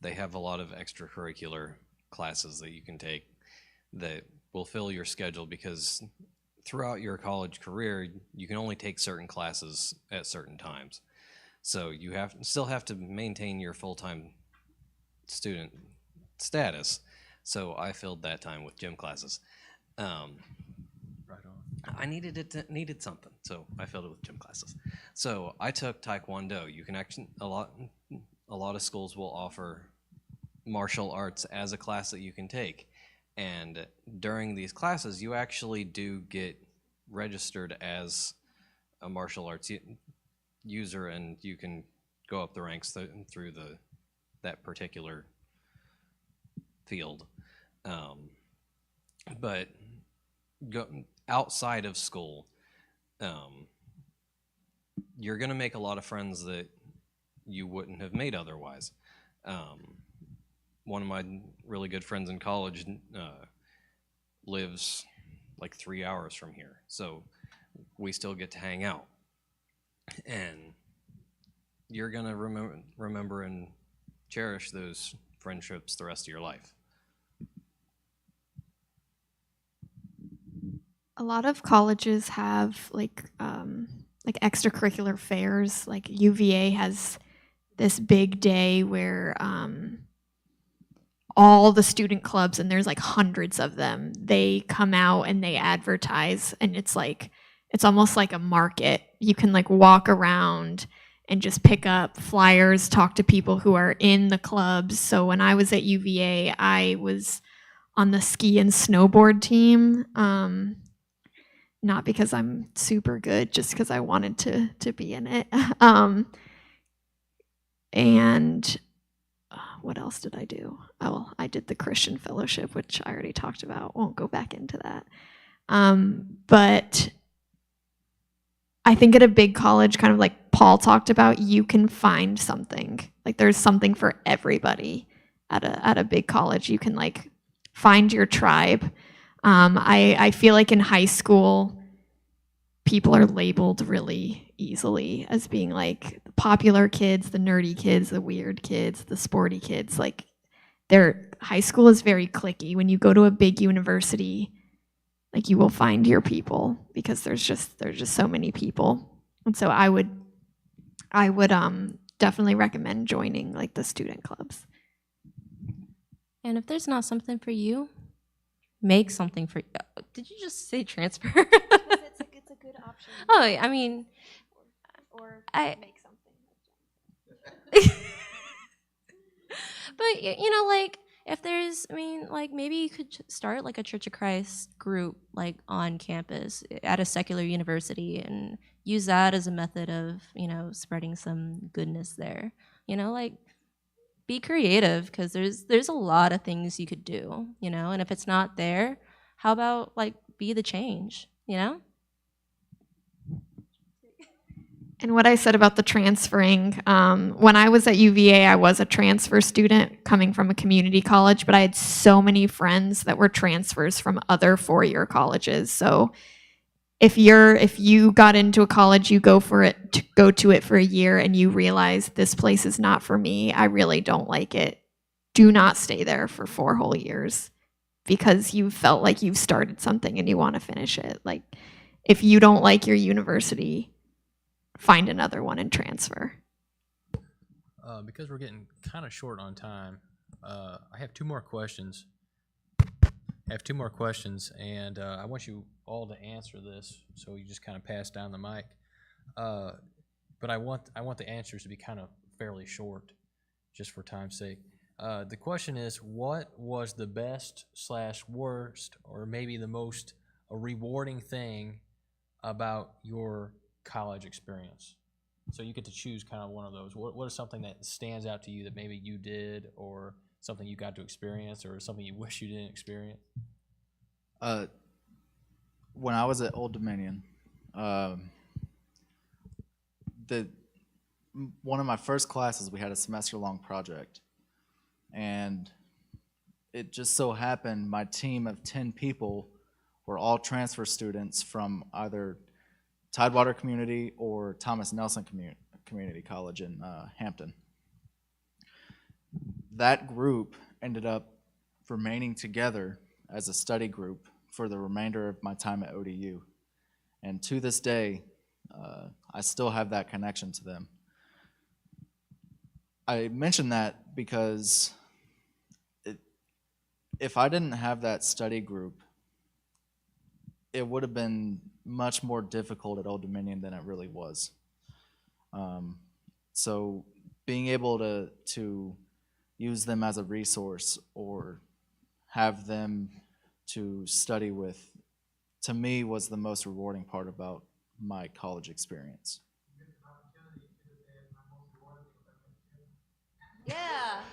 they have a lot of extracurricular classes that you can take that will fill your schedule, because throughout your college career you can only take certain classes at certain times. So you still have to maintain your full-time student status. So I filled that time with gym classes. Right on. I needed something, so I filled it with gym classes. So I took Taekwondo. You can actually a lot of schools will offer martial arts as a class that you can take, and during these classes you actually do get registered as a martial arts user, and you can go up the ranks through that particular field. But outside of school, you're going to make a lot of friends that you wouldn't have made otherwise. One of my really good friends in college lives like 3 hours from here, so we still get to hang out. And you're going to remember and cherish those friendships the rest of your life. A lot of colleges have like extracurricular fairs. Like UVA has this big day where all the student clubs, and there's like hundreds of them, they come out and they advertise, and it's almost like a market. You can like walk around and just pick up flyers, talk to people who are in the clubs. So when I was at UVA, I was on the ski and snowboard team. Not because I'm super good, just because I wanted to be in it. And what else did I do? Oh, I did the Christian Fellowship, which I already talked about. Won't go back into that. But I think at a big college, kind of like Paul talked about, you can find something. Like there's something for everybody at a big college. You can like find your tribe. I feel like in high school, people are labeled really easily as being like the popular kids, the nerdy kids, the weird kids, the sporty kids. Like high school is very cliquey. When you go to a big university, like you will find your people because there's just so many people. And so I would definitely recommend joining like the student clubs. And if there's not something for you, make something for you. Did you just say transfer? It's a good option. Oh, I mean, or make something. But you know, like if there's, I mean, like maybe you could start like a Church of Christ group like on campus at a secular university and use that as a method of, you know, spreading some goodness there. You know, like be creative, because there's a lot of things you could do, you know, and if it's not there, how about like be the change, you know? And what I said about the transferring, when I was at UVA, I was a transfer student coming from a community college, but I had so many friends that were transfers from other four-year colleges. So if you got into a college, you go to it for a year and you realize this place is not for me, I really don't like it, do not stay there for 4 whole years because you felt like you've started something and you want to finish it. Like if you don't like your university, find another one and transfer. Because we're getting kind of short on time, I have 2 more questions. I have two more questions, and I want you all to answer this, so you just kind of pass down the mic. But I want the answers to be kind of fairly short, just for time's sake. The question is, what was the best / worst, or maybe the most rewarding thing about your college experience? So you get to choose kind of one of those. What is something that stands out to you that maybe you did, or something you got to experience, or something you wish you didn't experience? When I was at Old Dominion, one of my first classes, we had a semester-long project, and it just so happened my team of 10 people were all transfer students from either Tidewater Community or Thomas Nelson Community College in Hampton. That group ended up remaining together as a study group for the remainder of my time at ODU. And to this day, I still have that connection to them. I mention that because if I didn't have that study group, it would have been much more difficult at Old Dominion than it really was. So being able to use them as a resource or have them to study with, to me, was the most rewarding part about my college experience. Yeah.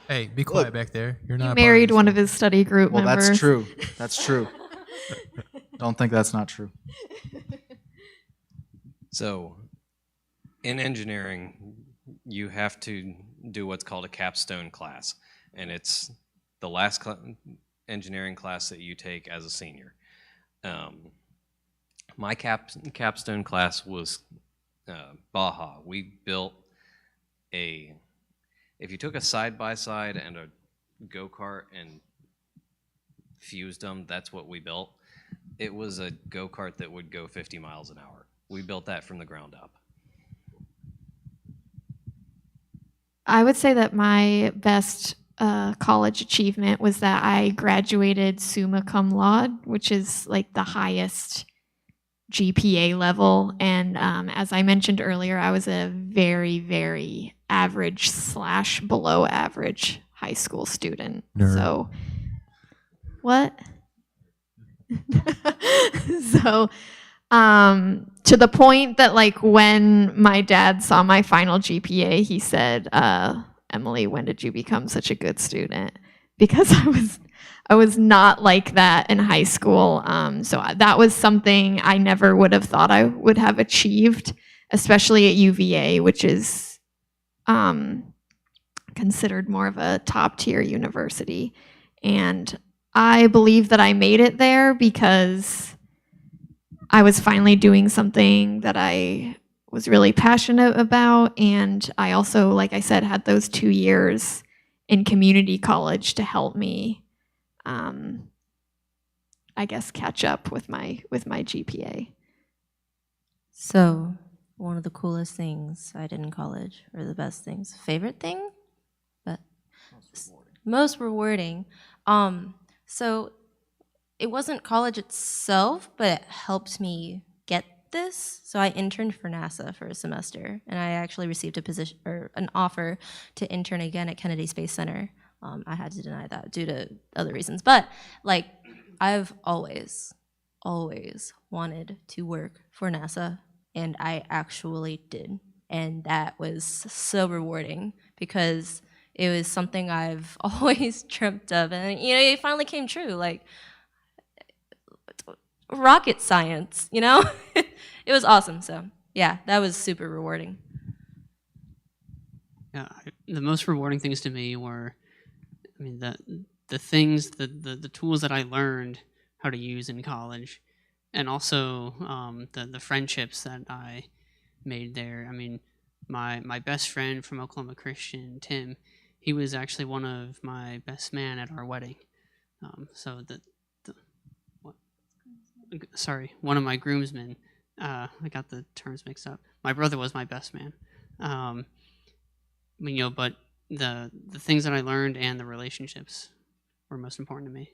Hey, be quiet back there. You're He not married one of his study group Well, members. that's true. That's true. Don't think that's not true. So, in engineering, you have to do what's called a capstone class, and it's the last engineering class that you take as a senior. My capstone class was Baja. We built if you took a side-by-side and a go-kart and fused them, that's what we built. It was a go-kart that would go 50 miles an hour. We built that from the ground up. I would say that my best college achievement was that I graduated summa cum laude, which is like the highest GPA level. And as I mentioned earlier, I was a very, very average / below average high school student. Nerd. So, what? So, to the point that like when my dad saw my final GPA, he said, Emily, when did you become such a good student? Because I was not like that in high school. So that was something I never would have thought I would have achieved, especially at UVA, which is considered more of a top tier university. And I believe that I made it there because I was finally doing something that I was really passionate about. And I also, like I said, had those 2 years in community college to help me, I guess, catch up with my GPA. So, one of the coolest things I did in college, or the best things, favorite thing, but most rewarding. So, it wasn't college itself, but it helped me get this. So I interned for NASA for a semester, and I actually received a position or an offer to intern again at Kennedy Space Center. I had to deny that due to other reasons, but like I've always wanted to work for NASA, and I actually did, and that was so rewarding because it was something I've always dreamt of, and it finally came true. Like rocket science, it was awesome. So yeah, that was super rewarding. Yeah, the most rewarding things to me were, the things, the tools that I learned how to use in college, and also the friendships that I made there. I mean, my best friend from Oklahoma Christian, Tim, he was actually one of my best man at our wedding. One of my groomsmen. I got the terms mixed up. My brother was my best man. But the things that I learned and the relationships were most important to me.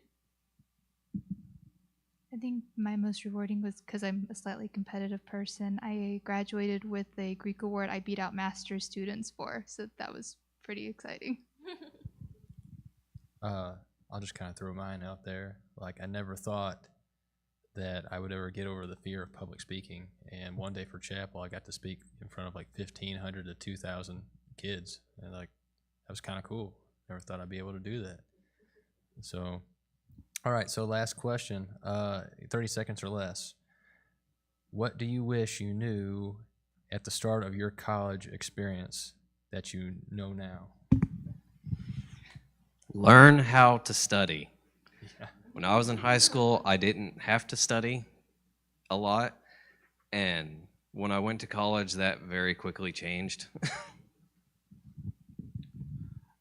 think my most rewarding was because I'm a slightly competitive person. I graduated with a Greek award I beat out master's students for, so that was pretty exciting. I'll just kind of throw mine out there. Like, I never thought that I would ever get over the fear of public speaking. And one day for chapel, I got to speak in front of like 1,500 to 2,000 kids. And like, that was kind of cool. Never thought I'd be able to do that. So, all right, so last question, 30 seconds or less. What do you wish you knew at the start of your college experience that you know now? Learn how to study. Yeah. When I was in high school, I didn't have to study a lot. And when I went to college, that very quickly changed.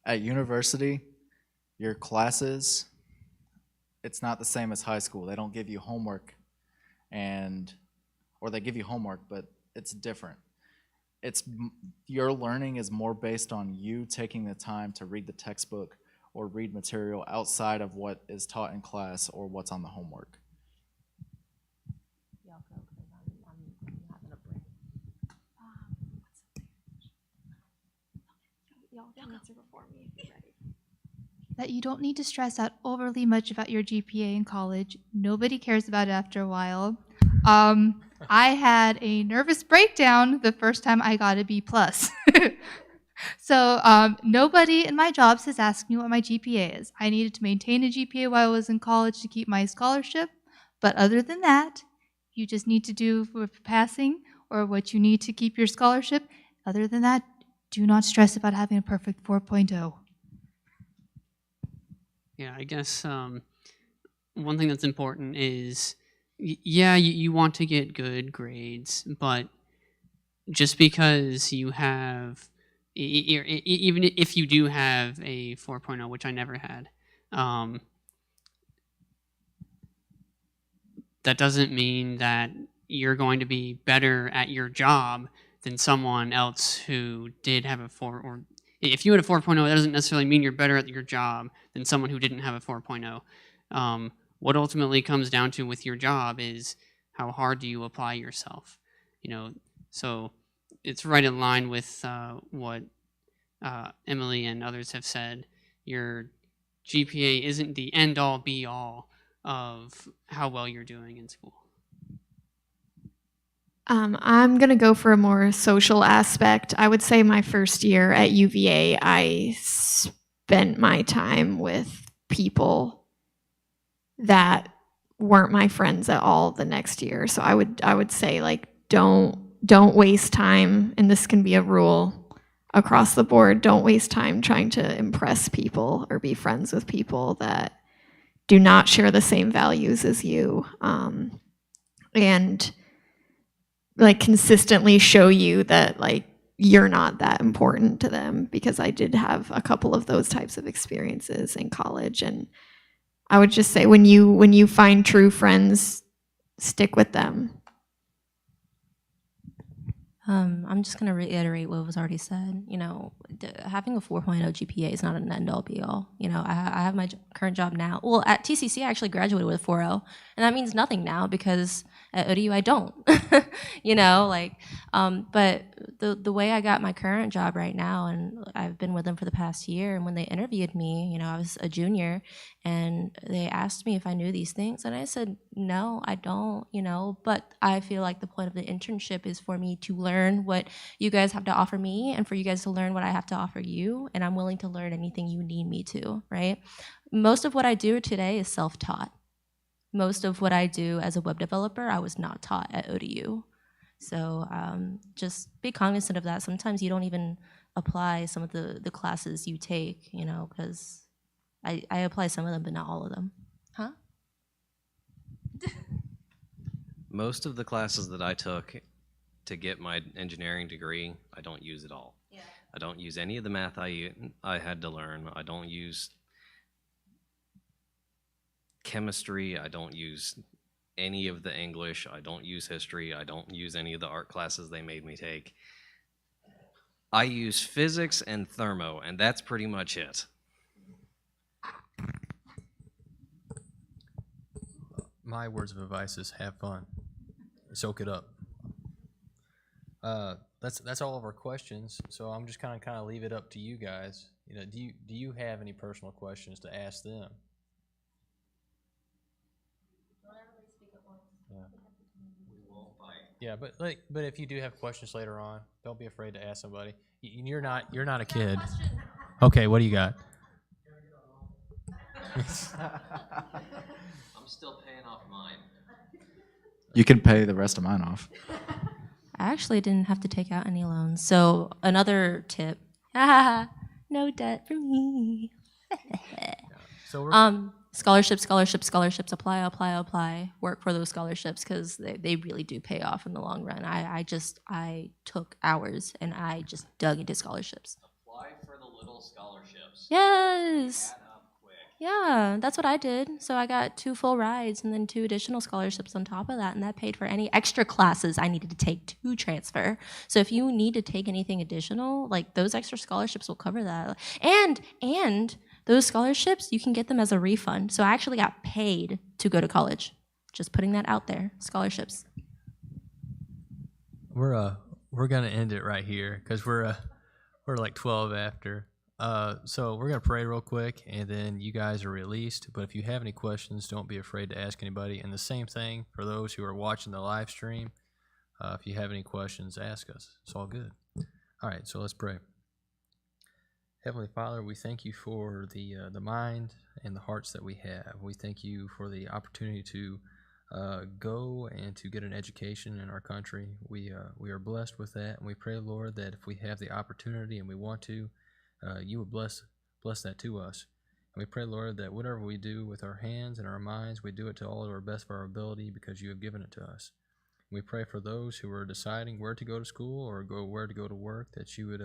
At university, your classes, it's not the same as high school. They don't give you homework or they give you homework, but it's different. Your learning is more based on you taking the time to read the textbook or read material outside of what is taught in class or what's on the homework. That you don't need to stress out overly much about your GPA in college. Nobody cares about it after a while. I had a nervous breakdown the first time I got a B+. So nobody in my jobs has asked me what my GPA is. I needed to maintain a GPA while I was in college to keep my scholarship. But other than that, you just need to do with passing or what you need to keep your scholarship. Other than that, do not stress about having a perfect 4.0. Yeah, I guess one thing that's important is, yeah, you want to get good grades, but just because you have, even if you do have a 4.0, which I never had, that doesn't mean that you're going to be better at your job than someone else who did have a 4, or if you had a 4.0, that doesn't necessarily mean you're better at your job than someone who didn't have a 4.0. What ultimately comes down to with your job is how hard do you apply yourself. So it's right in line with what Emily and others have said. Your GPA isn't the end-all, be-all of how well you're doing in school. I'm going to go for a more social aspect. I would say my first year at UVA, I spent my time with people that weren't my friends at all the next year. So I would say, like, don't waste time, and this can be a rule across the board. Don't waste time trying to impress people or be friends with people that do not share the same values as you. And like consistently show you that like you're not that important to them, because I did have a couple of those types of experiences in college. And I would just say, when you find true friends, stick with them. I'm just going to reiterate what was already said. Having a 4.0 GPA is not an end-all, be-all. I have my current job now. Well, at TCC, I actually graduated with a 4.0, and that means nothing now because at ODU, I don't. But the way I got my current job right now, and I've been with them for the past year, and when they interviewed me, I was a junior, and they asked me if I knew these things, and I said, no, I don't, but I feel like the point of the internship is for me to learn what you guys have to offer me, and for you guys to learn what I have to offer you, and I'm willing to learn anything you need me to, right? Most of what I do today is self-taught. Most of what I do as a web developer, I was not taught at ODU. So just be cognizant of that. Sometimes you don't even apply some of the classes you take, because I apply some of them, but not all of them. Huh? Most of the classes that I took to get my engineering degree, I don't use at all. Yeah. I don't use any of the math I had to learn. I don't use chemistry. I don't use any of the English. I don't use history. I don't use any of the art classes they made me take. I use physics and thermo, and that's pretty much it. my words of advice is have fun, soak it up. That's all of our questions. So I'm just kind of leave it up to you guys. You know, do you have any personal questions to ask them? Yeah. Yeah, but if you do have questions later on, don't be afraid to ask somebody. You're not a kid. Okay, what do you got? I'm still paying off mine. You can pay the rest of mine off. I actually didn't have to take out any loans. So another tip, no debt for me. So we're Scholarships, apply. Work for those scholarships because they really do pay off in the long run. I took hours and I just dug into scholarships. Apply for the little scholarships. Yes. Add up quick. Yeah, that's what I did. So I got 2 full rides and then 2 additional scholarships on top of that, and that paid for any extra classes I needed to take to transfer. So if you need to take anything additional, like those extra scholarships will cover that. And those scholarships, you can get them as a refund. So I actually got paid to go to college. Just putting that out there. Scholarships. we're gonna end it right here because we're like 12 after. So we're gonna pray real quick, and then you guys are released. But if you have any questions, don't be afraid to ask anybody. And the same thing for those who are watching the live stream. If you have any questions, ask us. It's all good. All right, so let's pray. Heavenly Father, we thank you for the mind and the hearts that we have. We thank you for the opportunity to go and to get an education in our country. We are blessed with that, and we pray, Lord, that if we have the opportunity and we want to, you would bless that to us. And we pray, Lord, that whatever we do with our hands and our minds, we do it to all of our best of our ability because you have given it to us. We pray for those who are deciding where to go to school or where to go to work, that you would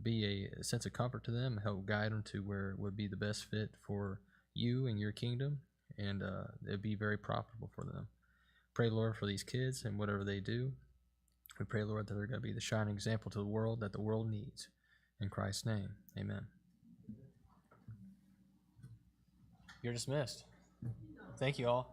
be a sense of comfort to them, help guide them to where would be the best fit for you and your kingdom, and it'd be very profitable for them. Pray, Lord, for these kids and whatever they do. We pray, Lord, that they're going to be the shining example to the world that the world needs. In Christ's name, amen. You're dismissed. Thank you all.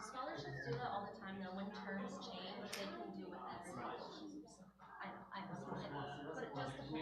Scholarships do that all the time, though. When terms change, they can do with that scholarships. I know. But it just depends.